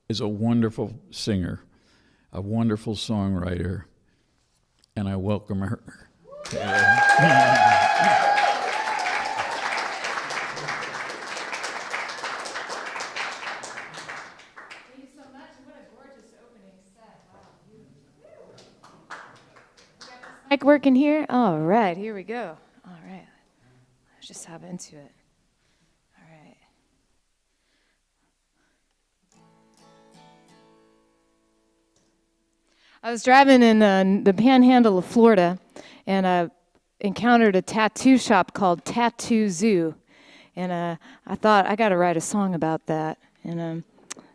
is a wonderful singer, a wonderful songwriter, and I welcome her. Mic working here? All right, here we go. All right, let's just hop into it. All right. I was driving in the panhandle of Florida, and I encountered a tattoo shop called Tattoo Zoo, and I thought, I got to write a song about that. And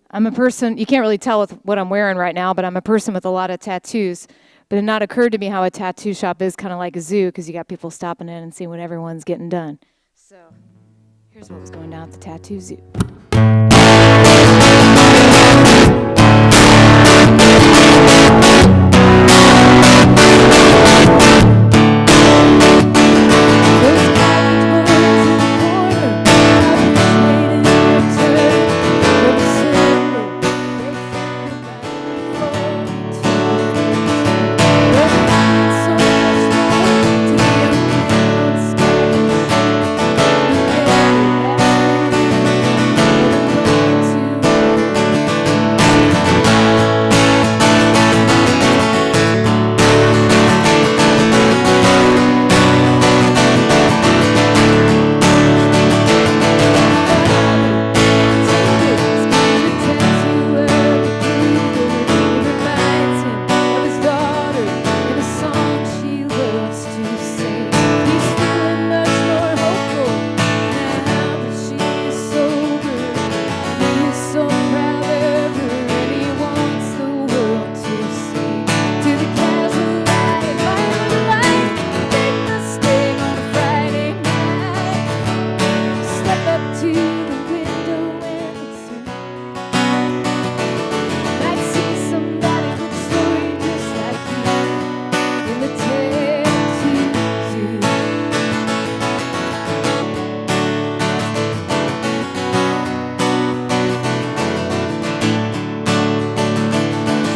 I'm a person, you can't really tell with what I'm wearing right now, but I'm a person with a lot of tattoos. But it had not occurred to me how a tattoo shop is kind of like a zoo, because you got people stopping in and seeing what everyone's getting done. So Here's what was going down at the Tattoo Zoo.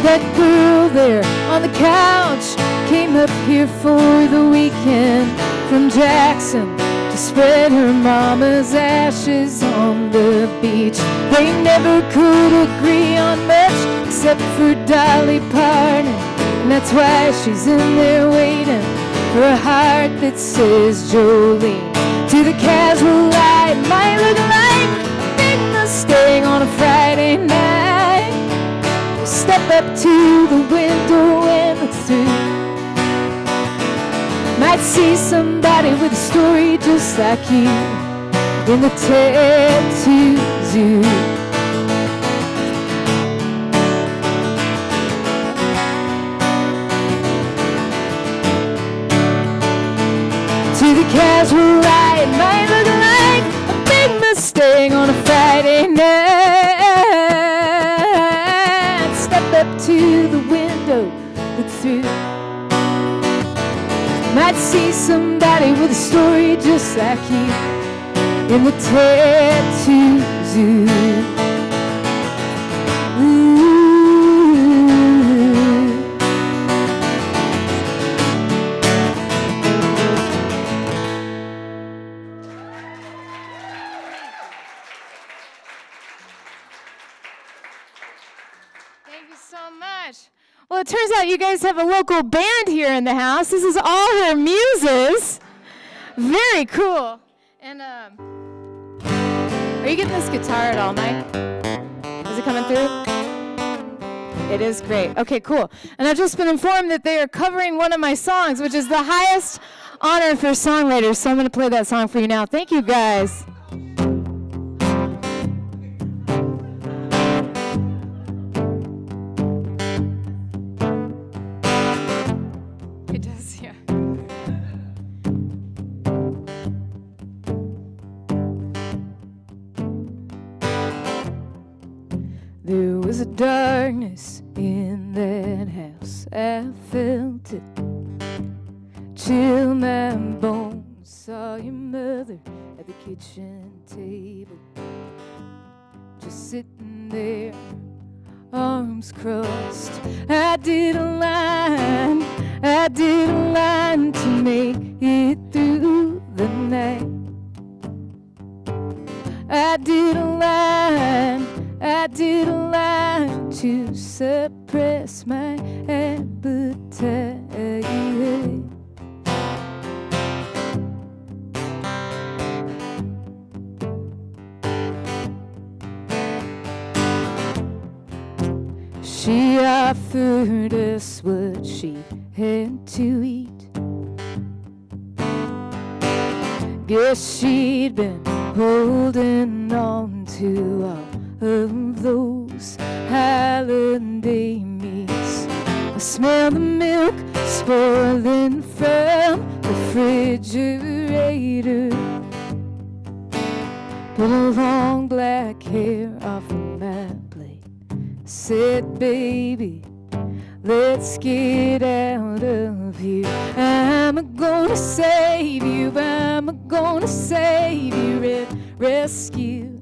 That girl there on the couch came up here for the weekend from Jackson to spread her mama's ashes on the beach. They never could agree on much except for Dolly Parton, and that's why she's in there waiting for a heart that says Jolene. To the casual eye, it might look like a big Mustang on a Friday night. Step up to the window and look through. Might see somebody with a story just like you in the tattoo zoo. To the casual eye, it might look like a big Mustang on a Friday night. Step up to the window, look through. Might see somebody with a story just like you in the tattoo zoo. Ooh. Thank you so much. Well, it turns out you guys have a local band here in the house. This is all her muses. Very cool. And are you getting this guitar at all, Mike? Is it coming through? It is great. Okay, cool. And I've just been informed that they are covering one of my songs, which is the highest honor for songwriters. So I'm going to play that song for you now. Thank you, guys. It does, yeah. There was a darkness in that house. I felt it chill my bones. Saw your mother at the kitchen table, just sitting there, arms crossed. I did a line to make it through the night. I did a line to suppress my appetite. She offered us what she had to eat. Guess she'd been holding on to all of those holiday meats. I smell the milk spoiling from the refrigerator. pulled the long black hair off of my plate. Said, baby, let's get out of here. I'm gonna save you, I'm gonna save you, rescue,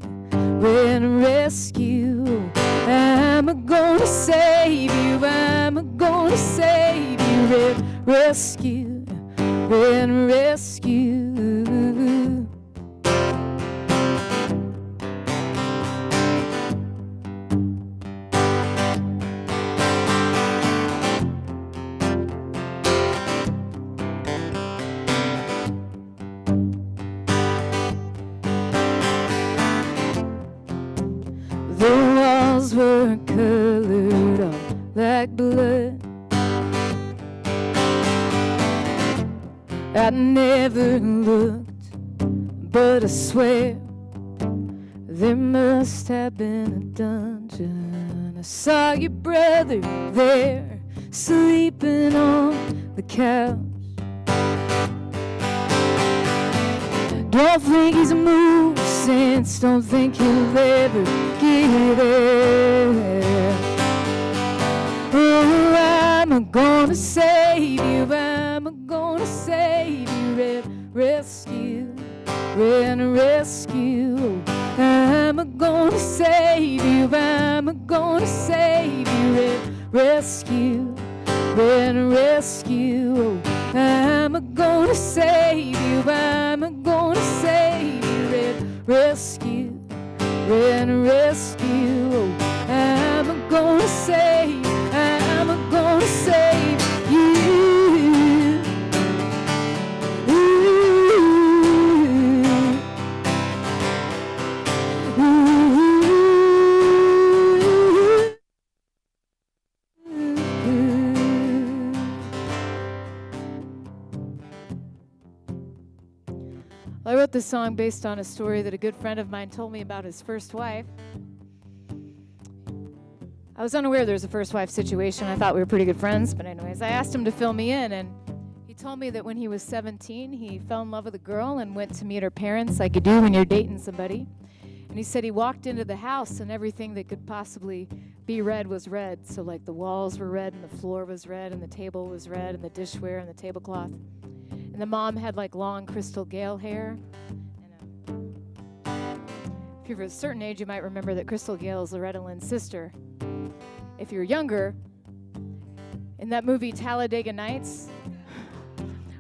rescue. I'm gonna save you, I'm gonna save you, rescue, rescue. The walls were colored all like blood. I never looked, but I swear there must have been a dungeon. I saw your brother there, sleeping on the couch. Don't think he's moved since, don't think he'll ever get there. Oh, I'm gonna save you, I'm gonna save you, rescue, rescue. I'm gonna save you, I'm gonna save you, rescue, rescue. I'm gonna save you, I'm gonna save you, rescue, rescue. I'm gonna save, I'm gonna save you. I wrote this song based on a story that a good friend of mine told me about his first wife. I was unaware there was a first wife situation. I thought we were pretty good friends, but anyways, I asked him to fill me in, and he told me that when he was 17, he fell in love with a girl and went to meet her parents like you do when you're dating somebody. And he said he walked into the house and everything that could possibly be red was red. So like the walls were red and the floor was red and the table was red and the dishware and the tablecloth. And the mom had like long Crystal Gale hair. And, if you're of a certain age, you might remember that Crystal Gale is Loretta Lynn's sister. If you're younger, in that movie Talladega Nights,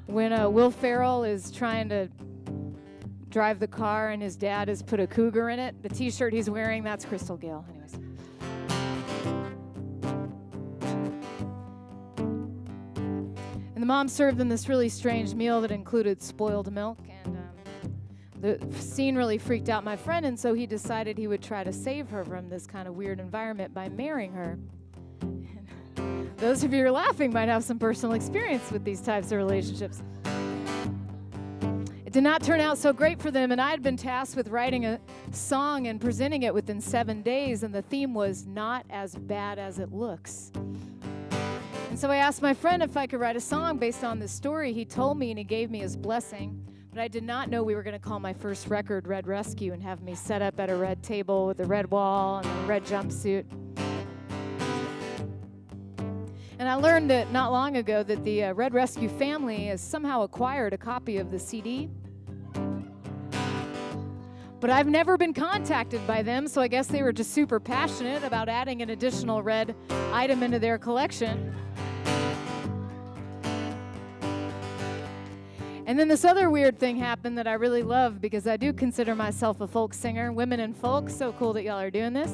when Will Ferrell is trying to drive the car and his dad has put a cougar in it, the t-shirt he's wearing, that's Crystal Gale. Anyways. And the mom served them this really strange meal that included spoiled milk, and the scene really freaked out my friend, and so he decided he would try to save her from this kind of weird environment by marrying her. And those of you who are laughing might have some personal experience with these types of relationships. It did not turn out so great for them, and I had been tasked with writing a song and presenting it within 7 days, and the theme was not as bad as it looks. And so I asked my friend if I could write a song based on this story. He told me, and he gave me his blessing. But I did not know we were going to call my first record Red Rescue and have me set up at a red table with a red wall and a red jumpsuit. And I learned that not long ago that the Red Rescue family has somehow acquired a copy of the CD. But I've never been contacted by them, so I guess they were just super passionate about adding an additional red item into their collection. And then this other weird thing happened that I really love, because I do consider myself a folk singer. Women in folk, so cool that y'all are doing this.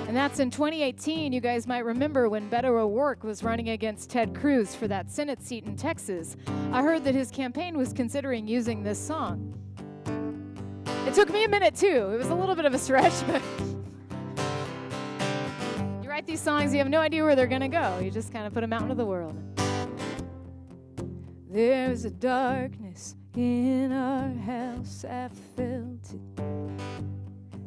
And that's in 2018. You guys might remember when Beto O'Rourke was running against Ted Cruz for that Senate seat in Texas. I heard that his campaign was considering using this song. It took me a minute too. It was a little bit of a stretch, but you write these songs, you have no idea where they're gonna go. You just kind of put them out into the world. There's a darkness in our house, I felt it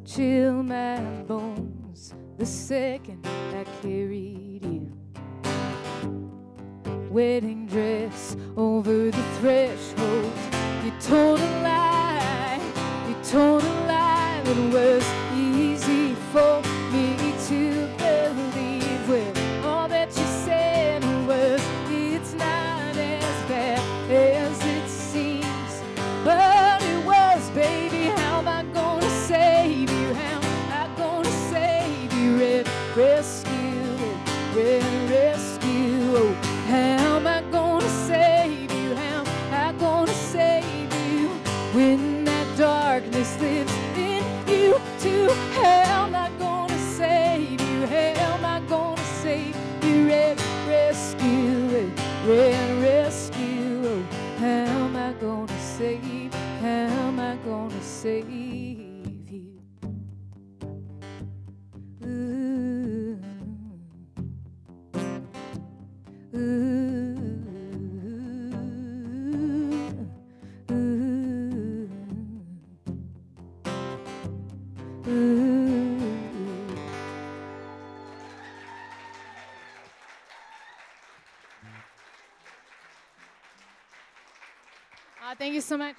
chill my bones the second I carried you. Wedding dress over the threshold, you told a lie, you told a lie. it was easy for me to believe. Well, all that you said was it's not as bad as it seems. But it was, baby. How am I gonna save you? How am I gonna save you? Red rescue, red rescue. Oh, how am I gonna save you? How am I gonna save you when that darkness lives in you too? How am I gonna save you? How am I gonna save you? Red rescue, red rescue. Oh, how am I gonna save? How am I gonna save you? Ooh. Ooh. Ooh. Ooh. Thank you so much.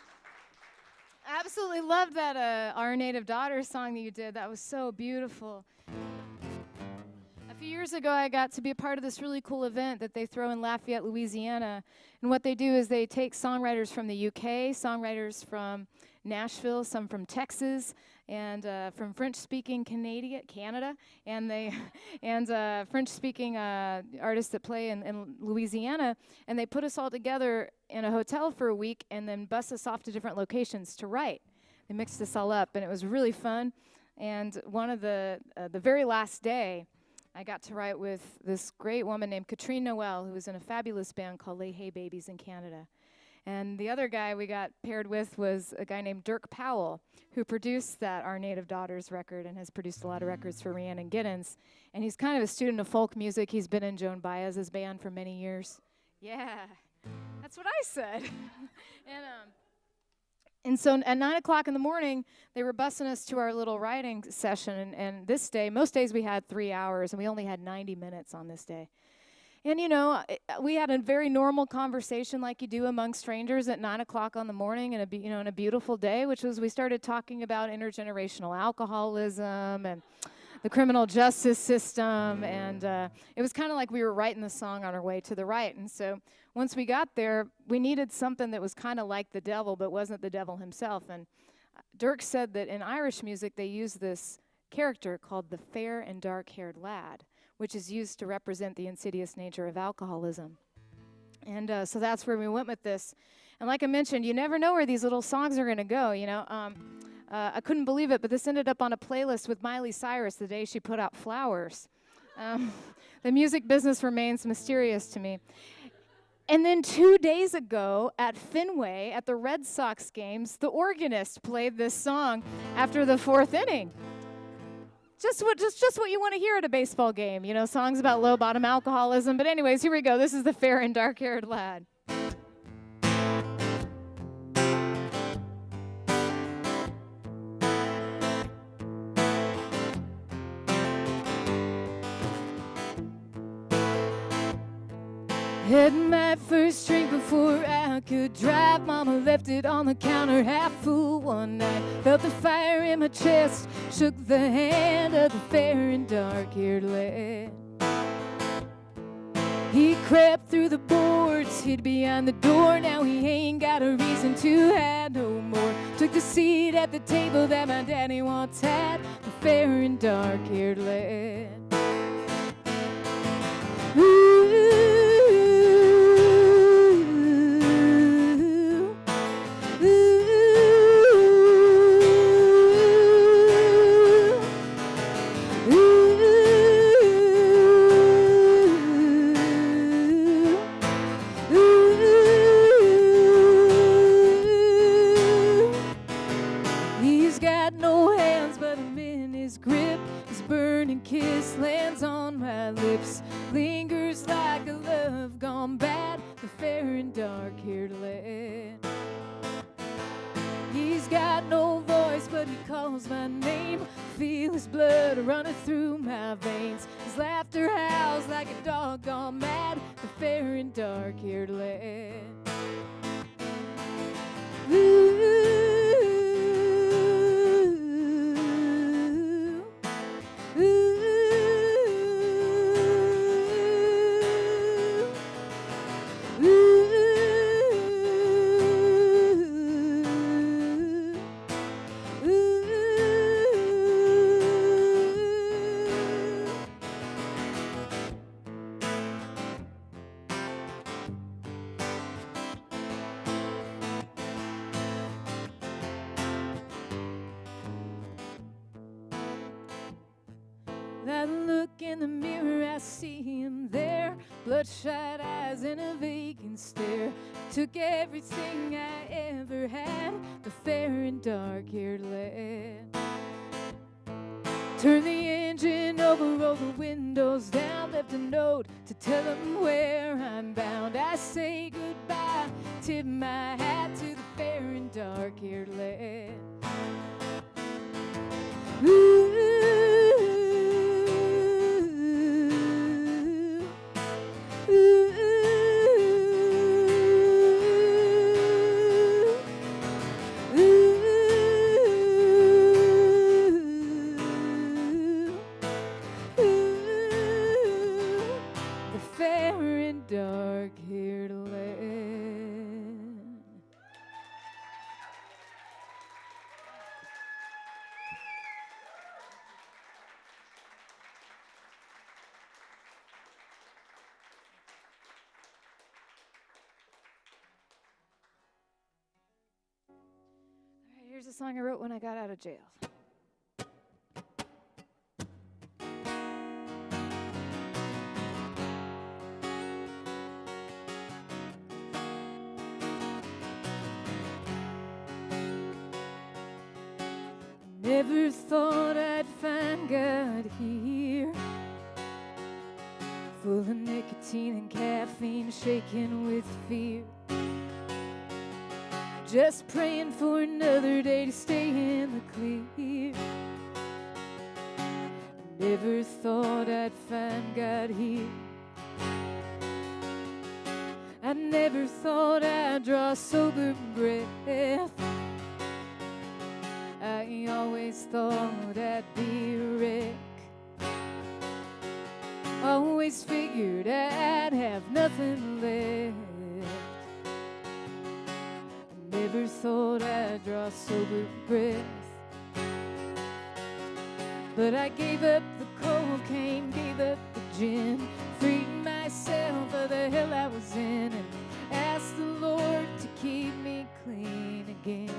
I absolutely loved that Our Native Daughters song that you did. That was so beautiful. A few years ago, I got to be a part of this really cool event that they throw in Lafayette, Louisiana. And what they do is they take songwriters from the UK, songwriters from Nashville, some from Texas, and from French-speaking Canada, and French-speaking artists that play in Louisiana, and they put us all together in a hotel for a week and then bus us off to different locations to write. They mixed us all up, and it was really fun. And one of the very last day, I got to write with this great woman named Katrine Noel, who was in a fabulous band called Les Hay Babies in Canada. And the other guy we got paired with was a guy named Dirk Powell, who produced that Our Native Daughters record and has produced a lot of records for Rhiannon Giddens. And he's kind of a student of folk music. He's been in Joan Baez's band for many years. Yeah, that's what I said. And so at 9 o'clock in the morning, they were busing us to our little writing session. And this day, most days we had 3 hours, and we only had 90 minutes on this day. And, you know, we had a very normal conversation like you do among strangers at 9 o'clock on the morning in a beautiful day, which was we started talking about intergenerational alcoholism and the criminal justice system. And it was kind of like we were writing the song on our way to the right. And so once we got there, we needed something that was kind of like the devil, but wasn't the devil himself. And Dirk said that in Irish music, they use this character called the fair and dark-haired lad, which is used to represent the insidious nature of alcoholism. And so that's where we went with this. And like I mentioned, you never know where these little songs are going to go, you know. I couldn't believe it, but this ended up on a playlist with Miley Cyrus the day she put out Flowers. The music business remains mysterious to me. And then 2 days ago at Fenway, at the Red Sox games, the organist played this song after the fourth inning. Just what you want to hear at a baseball game, you know, songs about low bottom alcoholism. But anyways, here we go. This is the fair and dark-haired lad. Had my first drink before I could drive. Mama left it on the counter half full one night. Felt the fire in my chest, shook the hand of the fair and dark-haired lad. He crept through the boards, hid behind the door. Now he ain't got a reason to hide no more. Took the seat at the table that my daddy once had. The fair and dark-haired lad. Ooh. Kiss lands on my lips, lingers like a love gone bad. The fair and dark-haired lad. He's got no voice, but he calls my name. Feel his blood running through my veins. His laughter howls like a dog gone mad. The fair and dark-haired lad. Ooh. I look in the mirror, I see him there. Bloodshot eyes and a vacant stare. Took everything I ever had, the fair and dark-haired lad. Turned the engine over, rolled the windows down, left a note to tell him where I'm bound. I say goodbye, tip my hat to the fair and dark-haired lad. Ooh. Dark-haired land. All right, here's a song I wrote when I got out of jail. Never thought I'd find God here, full of nicotine and caffeine, shaking with fear. Just praying for another day to stay in the clear. Never thought I'd find God here. I never thought I'd draw a sober breath. I always thought I'd be a wreck. Always figured I'd have nothing left. I never thought I'd draw sober breath. But I gave up the cocaine, gave up the gin, freed myself of the hell I was in, and asked the Lord to keep me clean again.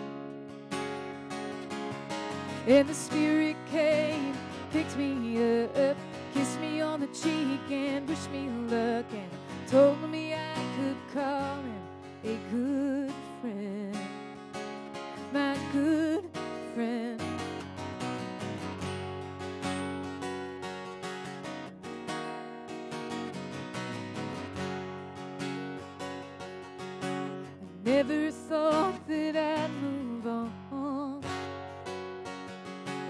And the Spirit came, picked me up, kissed me on the cheek and wished me luck, and told me I could call him a good friend, my good friend. I never thought that I'd move on.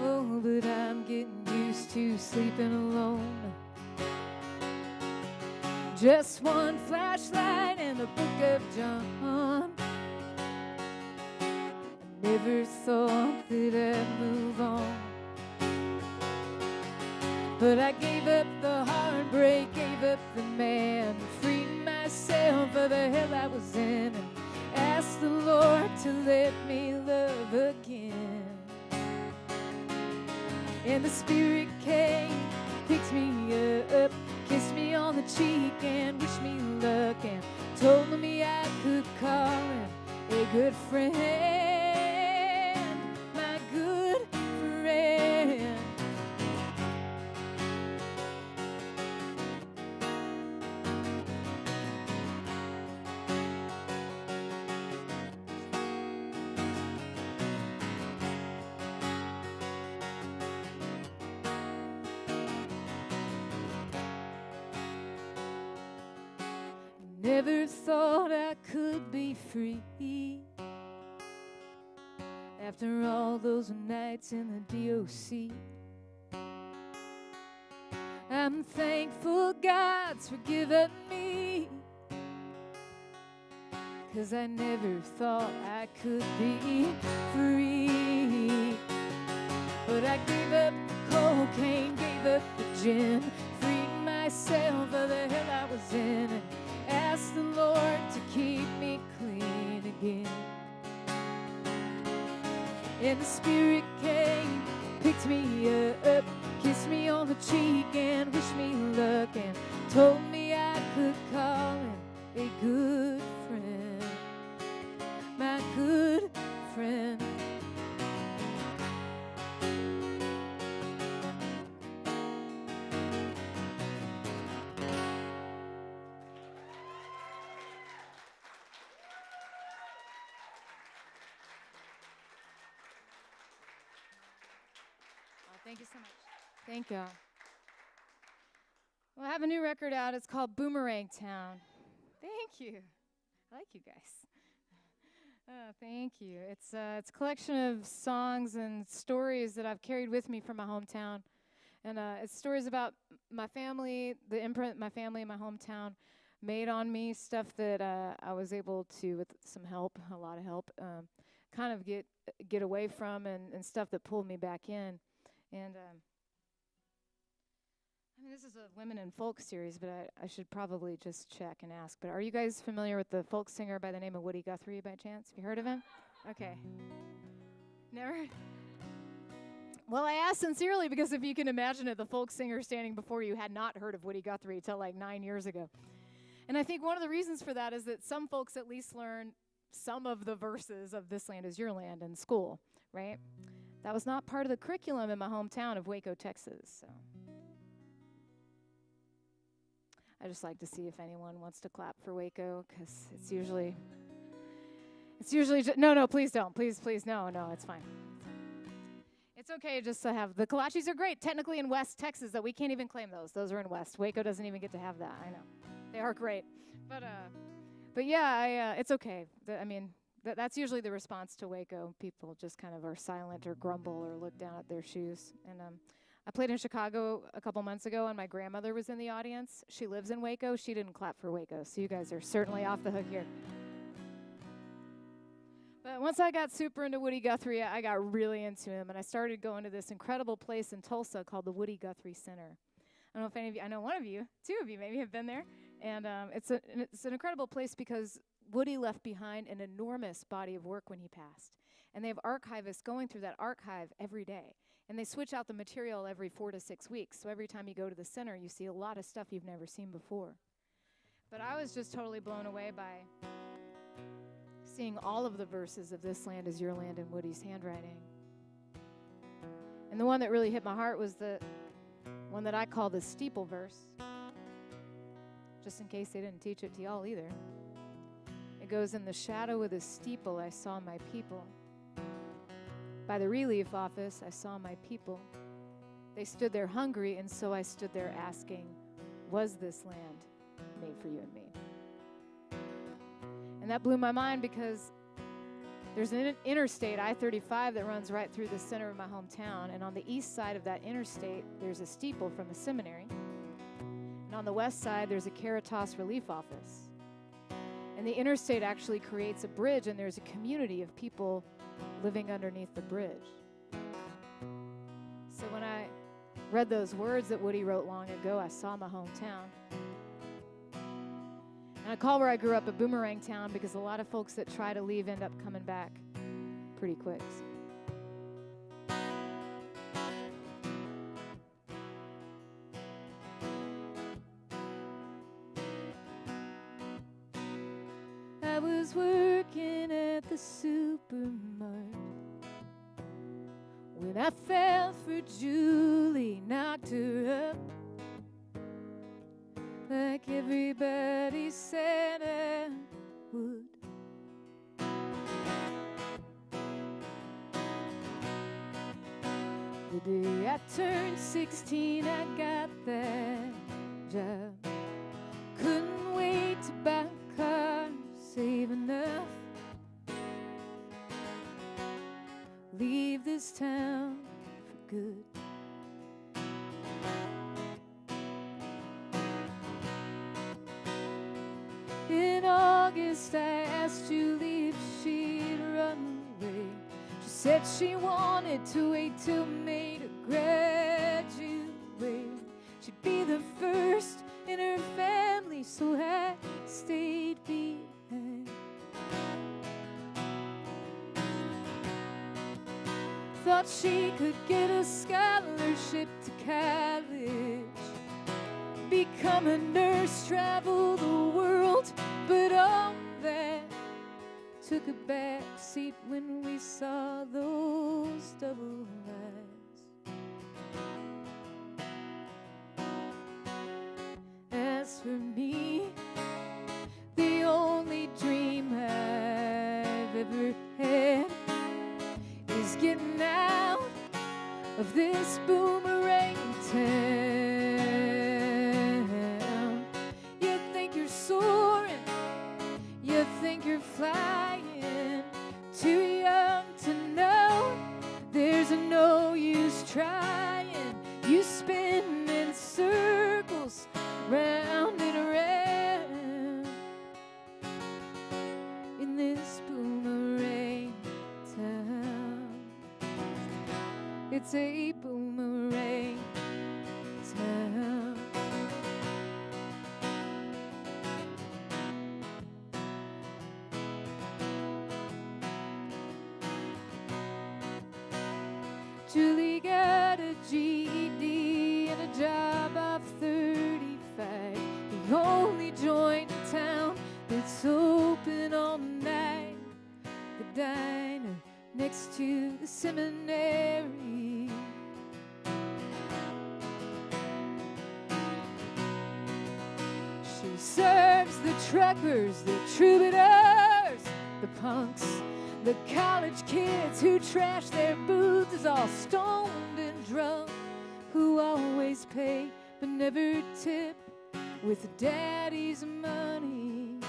Oh, but I'm getting used to sleeping alone. Just one flashlight and the book of John. I never thought that I'd move on. But I gave up the heartbreak, gave up the man, freed myself of the hell I was in, and asked the Lord to let me love again. And the Spirit came, picked me up, kissed me on the cheek and wished me luck, and told me I could call him a good friend, my good friend. Never thought I could be free after all those nights in the DOC. I'm thankful God's forgiven me, 'cause I never thought I could be free. But I gave up the cocaine, gave up the gin, freed myself of the hell I was in, and asked the Lord to keep me clean again. And the Spirit came, picked me up, kissed me on the cheek and wished me luck, and told me I could call him a good friend, my good friend. Thank you so much. Thank you. Well, I have a new record out. It's called Boomerang Town. Thank you. I like you guys. Oh, thank you. It's a collection of songs and stories that I've carried with me from my hometown. And it's stories about my family, the imprint my family in my hometown made on me, stuff that I was able to, with some help, a lot of help, kind of get away from, and stuff that pulled me back in. And I mean, this is a women in folk series, but I should probably just check and ask. But are you guys familiar with the folk singer by the name of Woody Guthrie by chance? Have you heard of him? Okay. Never? Well, I asked sincerely because if you can imagine it, the folk singer standing before you had not heard of Woody Guthrie till like 9 years ago. And I think one of the reasons for that is that some folks at least learn some of the verses of This Land Is Your Land in school, right? That was not part of the curriculum in my hometown of Waco, Texas. So I just like to see if anyone wants to clap for Waco, because it's usually no, please don't. Please, no, it's fine. It's okay just to have, the kolaches are great, technically in West Texas, that we can't even claim those. Those are in West. Waco doesn't even get to have that. I know. They are great. But yeah, it's okay. That's usually the response to Waco. People just kind of are silent or grumble or look down at their shoes. And I played in Chicago a couple months ago, and my grandmother was in the audience. She lives in Waco. She didn't clap for Waco, so you guys are certainly off the hook here. But once I got super into Woody Guthrie, I got really into him, and I started going to this incredible place in Tulsa called the Woody Guthrie Center. I don't know if any of you, I know one of you, two of you maybe have been there, and it's an incredible place because Woody left behind an enormous body of work when he passed, and they have archivists going through that archive every day, and they switch out the material every 4 to 6 weeks, so every time you go to the center, you see a lot of stuff you've never seen before. But I was just totally blown away by seeing all of the verses of This Land Is Your Land in Woody's handwriting. And the one that really hit my heart was the one that I call the steeple verse, just in case they didn't teach it to y'all either. It goes, "In the shadow of the steeple I saw my people. By the relief office I saw my people. They stood there hungry, and so I stood there asking, was this land made for you and me?" And that blew my mind because there's an interstate, I-35, that runs right through the center of my hometown. And on the east side of that interstate, there's a steeple from a seminary. And on the west side, there's a Caritas relief office. And the interstate actually creates a bridge, and there's a community of people living underneath the bridge. So when I read those words that Woody wrote long ago, I saw my hometown. And I call where I grew up a boomerang town because a lot of folks that try to leave end up coming back pretty quick. I was working at the supermarket when I fell for Julie, knocked her up like everybody said I would. The day I turned 16, I got that job. Couldn't wait to buy a car, save enough, leave this town for good. In August, I asked Julie if she'd run away. She said she wanted to wait till May to graduate. She'd be the first in her family, so I stayed behind. Thought she could get a scholarship to college, become a nurse, travel the world, but all that took a back seat when we saw those double lights. As for me, the only dream I've ever had is getting out of this boomerang town. You think you're soaring, you think you're flying, too young to know there's no use trying. You spin in circles, round and around, in this boomerang town. It's a boomerang town. Julie got a GED and a job of 35. The only joint in town that's open all night. The diner next to the seminary. She serves the truckers, the troubadours, the punks, the college kids who trash their booths, all stoned and drunk, who always pay but never tip with daddy's money.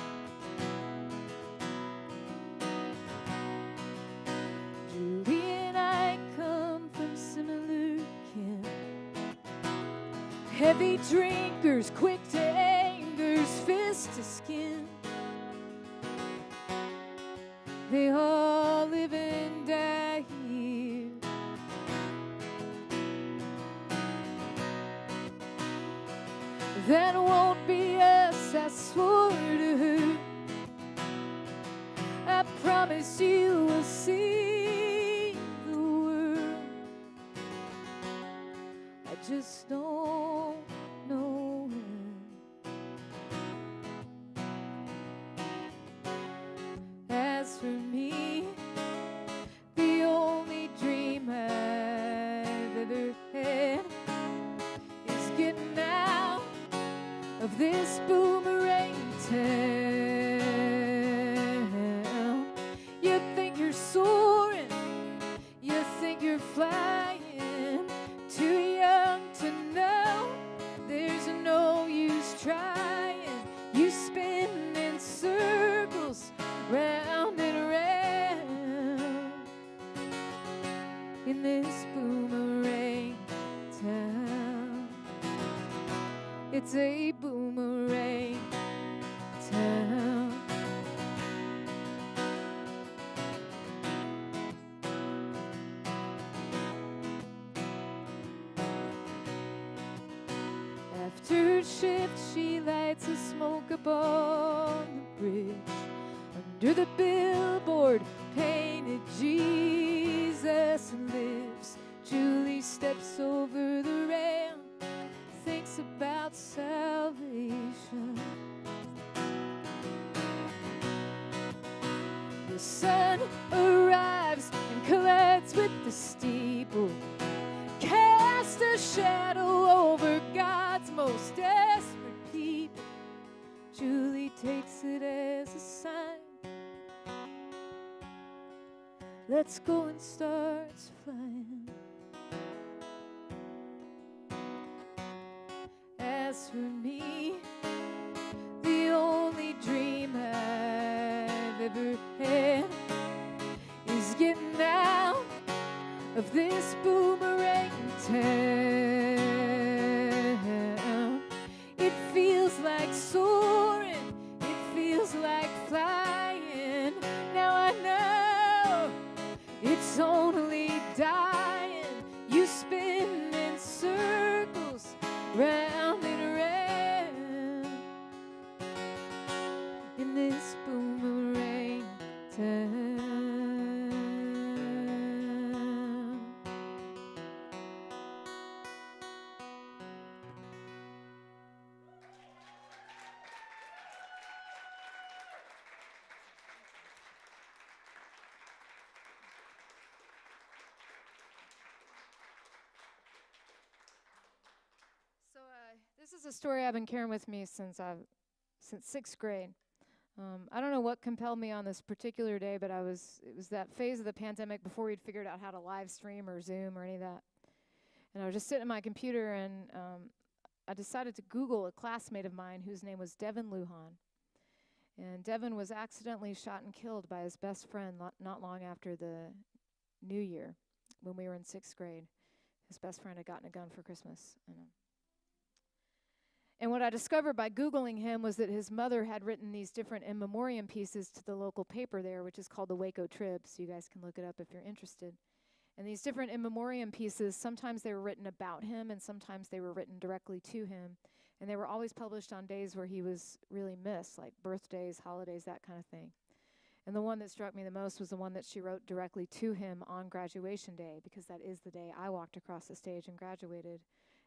Julie and I come from similar kin, heavy drinkers, quick to angers, fist to skin. They all live and die here. That won't be us, I swore to her. I promise you will see the world. I just don't know when. As for me, the only dream I've ever had is getting out of this boomerang town. You think you're soaring, you think you're flying, too young to know there's no use trying. You spin in circles, round and around, in this boomerang town. It's a boomerang town. After her shift, she lights a smoke up on the bridge. Under the billboard painted Jesus lives. Julie steps over the rail, thinks about salvation. The sun arrives and collides with the steeple, cast a shadow over God's most desperate people. Julie takes it as a sign. Let's go and starts flying. As for me, the only dream I've ever had is getting out of this boomerang town. It feels like soaring, it feels like flying. Now I know it's only dying. You spin in circles, round and around, in this boomerang town. So this is a story I've been carrying with me since sixth grade. I don't know what compelled me on this particular day, but it was that phase of the pandemic before we'd figured out how to live stream or Zoom or any of that. And I was just sitting at my computer, and I decided to Google a classmate of mine whose name was Devin Lujan. And Devin was accidentally shot and killed by his best friend not long after the New Year, when we were in 6th grade. His best friend had gotten a gun for Christmas. And what I discovered by Googling him was that his mother had written these different in memoriam pieces to the local paper there, which is called the Waco Trib, so you guys can look it up if you're interested. And these different in memoriam pieces, sometimes they were written about him, and sometimes they were written directly to him. And they were always published on days where he was really missed, like birthdays, holidays, that kind of thing. And the one that struck me the most was the one that she wrote directly to him on graduation day, because that is the day I walked across the stage and graduated.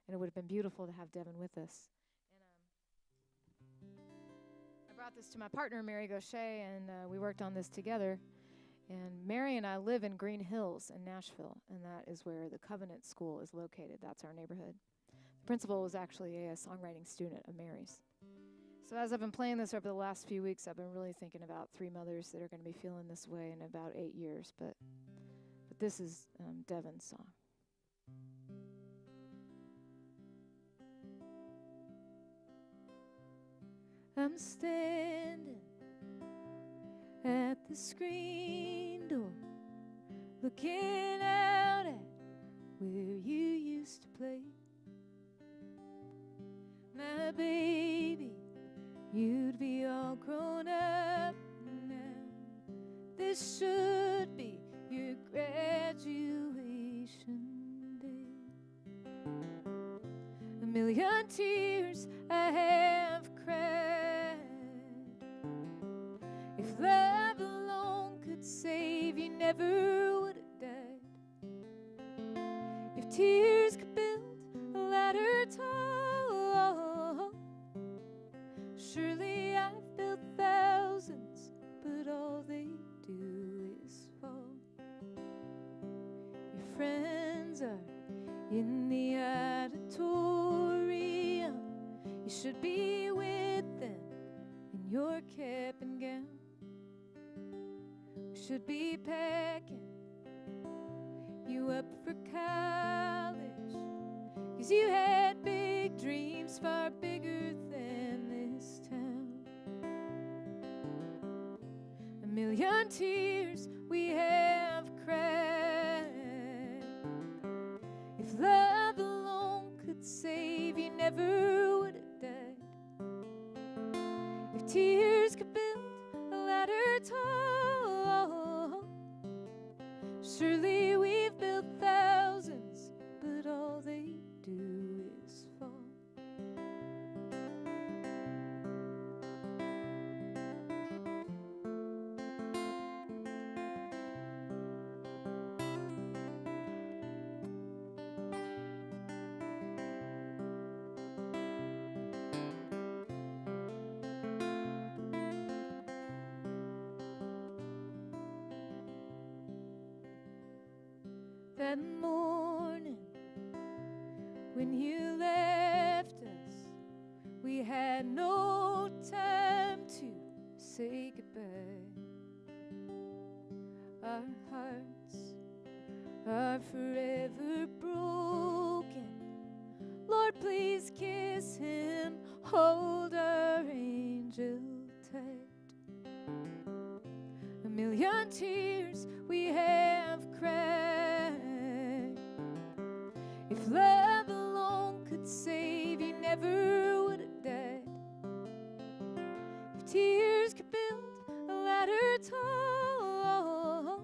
And it would have been beautiful to have Devin with us. I brought this to my partner, Mary Gaucher, and we worked on this together. And Mary and I live in Green Hills in Nashville, and that is where the Covenant School is located. That's our neighborhood. The principal was actually a songwriting student of Mary's. So as I've been playing this over the last few weeks, I've been really thinking about 3 mothers that are going to be feeling this way in about 8 years. But this is Devin's song. I'm standing at the screen door, looking out at where you used to play. My baby, you'd be all grown up now. This should be your graduation day. A million tears I have cried. If love alone could save, you never would have died. If tears could build a ladder tall, surely I've built thousands, but all they do is fall. Your friends are in the auditorium. You should be with them in your cap and gown. We should be packing you up for college, 'cause you had big dreams far bigger than this town. A million tears we have cried. If love alone could save, you never would have died. If tears could build a ladder tall, surely we've built thousands, but all they do is fall. That morning when you left us, we had no time to say goodbye. Our hearts are forever broken. Lord, please kiss him, hold our angel tight. A million tears we have cried. If love alone could save, you never would have died. If tears could build a ladder tall,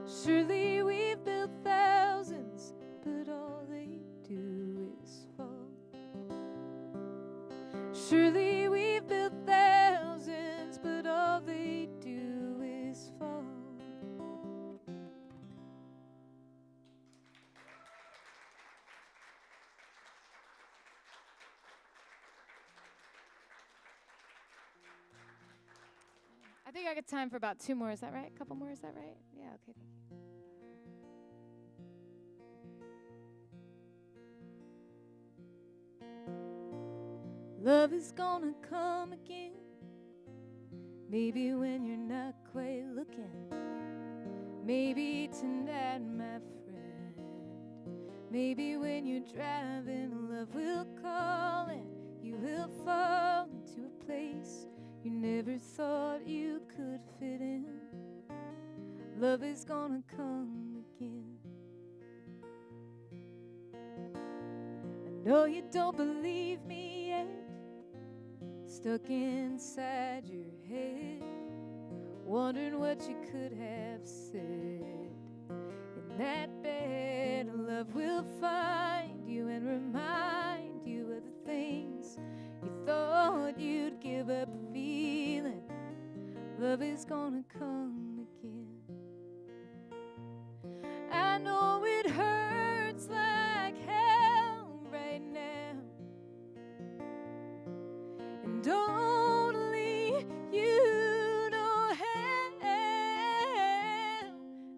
surely we've built thousands, but all they do is fall. Surely we've built thousands, but all they do is fall. I think I got time for about 2 more. Is that right? A couple more, is that right? Yeah, okay, thank you. Love is gonna come again, maybe when you're not quite looking. Maybe tonight, my friend. Maybe when you're driving, love will call and you will fall into a place you never thought you could fit in. Love is gonna come again. I know you don't believe me yet, stuck inside your head, wondering what you could have said. In that bed, love will find you and remind you of the things you thought you'd give up feeling. Love is gonna come again. I know it hurts like hell right now, and only you know how.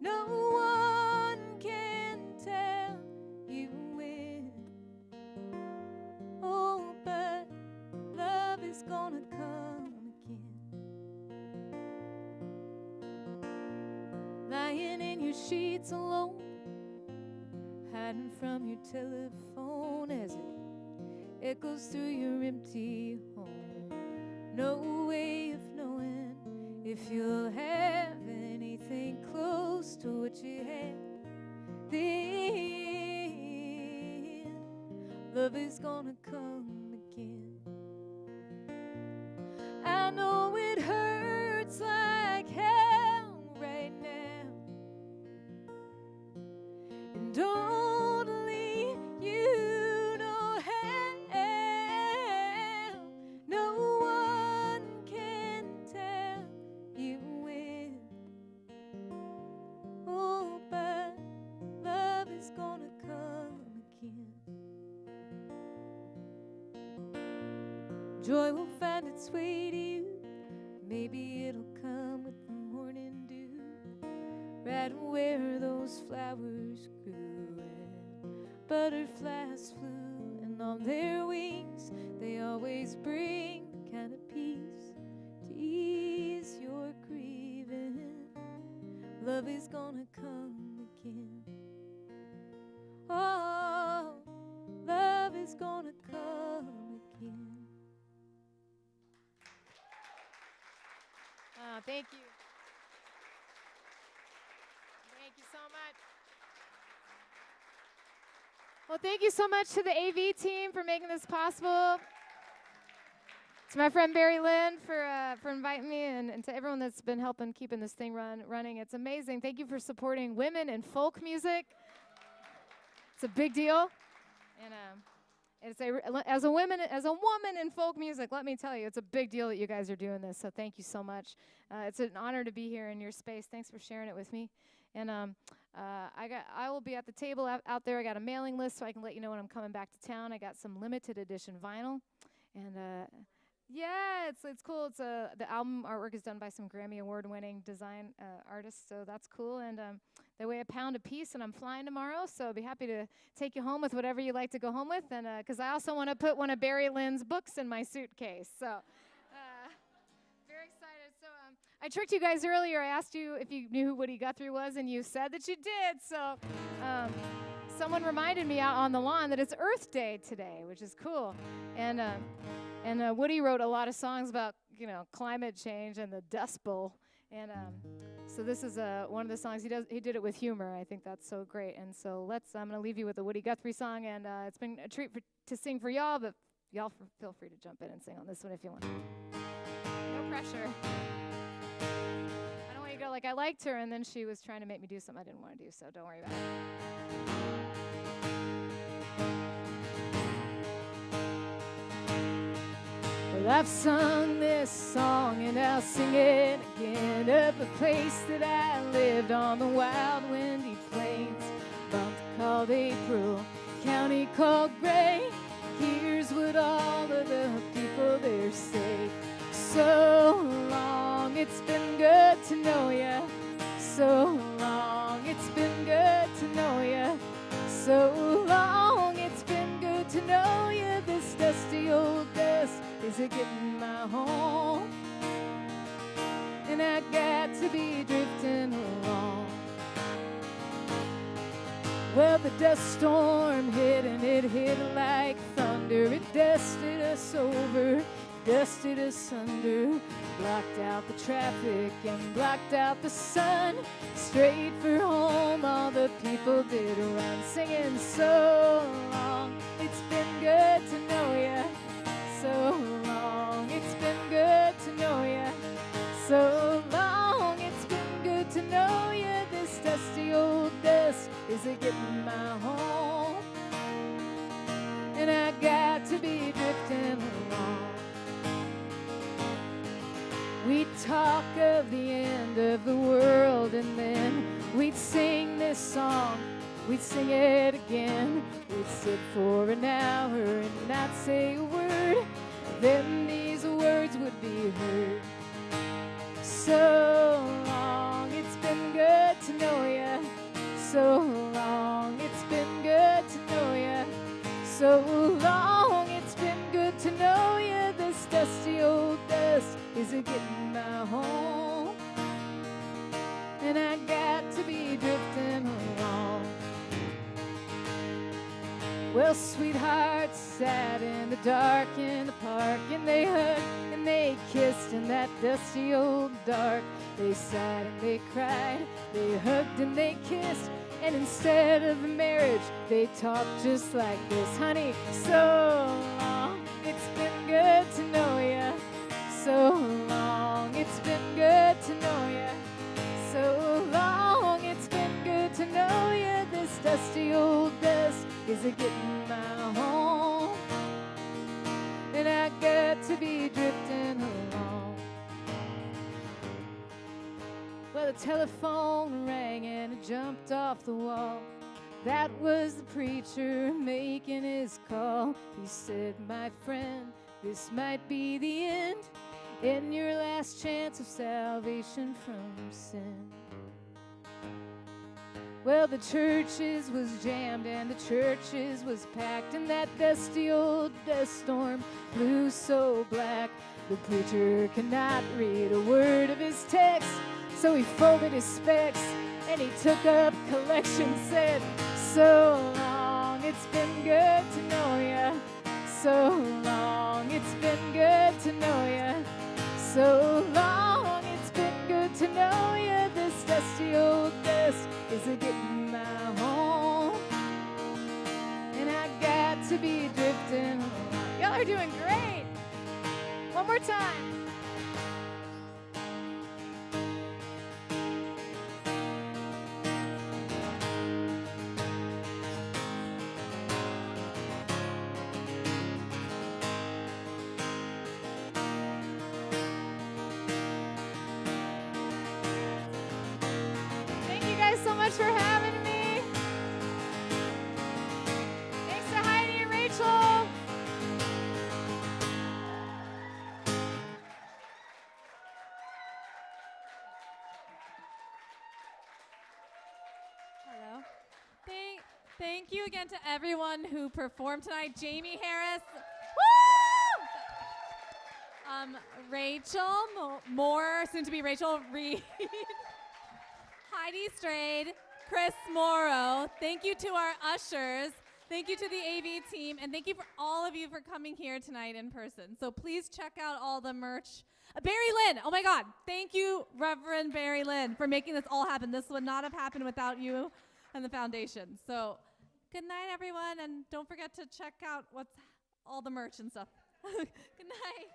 No one can tell you when. Oh, but love is gonna come again. Lying in your sheets alone, hiding from your telephone as it echoes through your empty home. No way of knowing if you'll have anything close to what you had then. Love is gonna come again. I know it hurts like hell right now, and only you know how. No one can tell you when. Oh, but love is gonna come again. Joy will find its way to you. Maybe it'll come with the morning dew, right where those flowers grew. And butterflies flew, and on their wings they always bring the kind of peace to ease your grieving. Love is gonna come again. Oh, love is gonna come again. Oh, thank you. Thank you so much. Well, thank you so much to the AV team for making this possible. To my friend Barry Lynn for inviting me, and to everyone that's been helping keeping this thing running. It's amazing. Thank you for supporting women in folk music. It's a big deal. And as a woman in folk music, let me tell you, it's a big deal that you guys are doing this. So thank you so much. It's an honor to be here in your space. Thanks for sharing it with me. And I will be at the table out there. I got a mailing list so I can let you know when I'm coming back to town. I got some limited edition vinyl, and yeah, it's cool. It's the album artwork is done by some Grammy Award-winning design artists, so that's cool. And they weigh a pound a piece, and I'm flying tomorrow, so I'll be happy to take you home with whatever you like to go home with. And because I also want to put one of Barry Lynn's books in my suitcase, so very excited. So I tricked you guys earlier. I asked you if you knew who Woody Guthrie was, and you said that you did. So someone reminded me out on the lawn that it's Earth Day today, which is cool. And Woody wrote a lot of songs about, climate change and the Dust Bowl. And so this is one of the songs he did it with humor. I think that's so great. And so I'm going to leave you with a Woody Guthrie song. And it's been a treat to sing for y'all, but y'all feel free to jump in and sing on this one if you want. No pressure. I don't want you to go like, I liked her, and then she was trying to make me do something I didn't want to do, so don't worry about it. Well, I've sung this song and I'll sing it again, of a place that I lived on the wild windy plains, month called April, county called Gray. Here's what all of the people there say: so long, it's been good to know ya. So long, it's been good to know ya. So long, it's been good to know ya. This dusty old dust is a getting my home, and I got to be drifting along. Well, the dust storm hit and it hit like thunder. It dusted us over, dusted us under, blocked out the traffic and blocked out the sun. Straight for home, all the people did run, singing so long. It's been good to know ya, so long. It's been good to know ya, so long. It's been good to know ya. This dusty old dust is a getting my home, and I got to be drifting along. We'd talk of the end of the world, and then we'd sing this song, we'd sing it again. We'd sit for an hour and not say a word, then these words would be heard. So long, it's been good to know ya, so long. It's been good to know ya, so long. It's been good to know ya. This dusty old dust is a getting my home, and I got to be drifting along. Well, sweethearts sat in the dark in the park, and they hugged and they kissed in that dusty old dark. They sighed and they cried, they hugged and they kissed, and instead of a marriage, they talked just like this. Honey, so long, it's been good to know ya, so long. It's been good to know ya, so long. It's been good to know ya. This dusty old dust is a getting my home, and I got to be drifting along. Well, the telephone rang and it jumped off the wall. That was the preacher making his call. He said, my friend, this might be the end, and your last chance of salvation from sin. Well, the churches was jammed and the churches was packed, and that dusty old dust storm blew so black. The preacher could not read a word of his text, so he folded his specs and he took up collection, said, so long, it's been good to know ya, so long. It's been good to know ya, so long. It's been good to know ya. This dusty old dust is a getting my home, and I got to be drifting along. Y'all are doing great. One more time. So much for having me. Thanks to Heidi and Rachel. Hello. Thank you again to everyone who performed tonight. Jaimee Harris. Woo! Rachel Moore, soon to be Rachel Reed. Heidi Strayed, Chris Morrow. Thank you to our ushers. Thank you to the AV team. And thank you for all of you for coming here tonight in person. So please check out all the merch. Barry Lynn, oh my God. Thank you, Reverend Barry Lynn, for making this all happen. This would not have happened without you and the foundation. So good night, everyone. And don't forget to check out what's all the merch and stuff. Good night.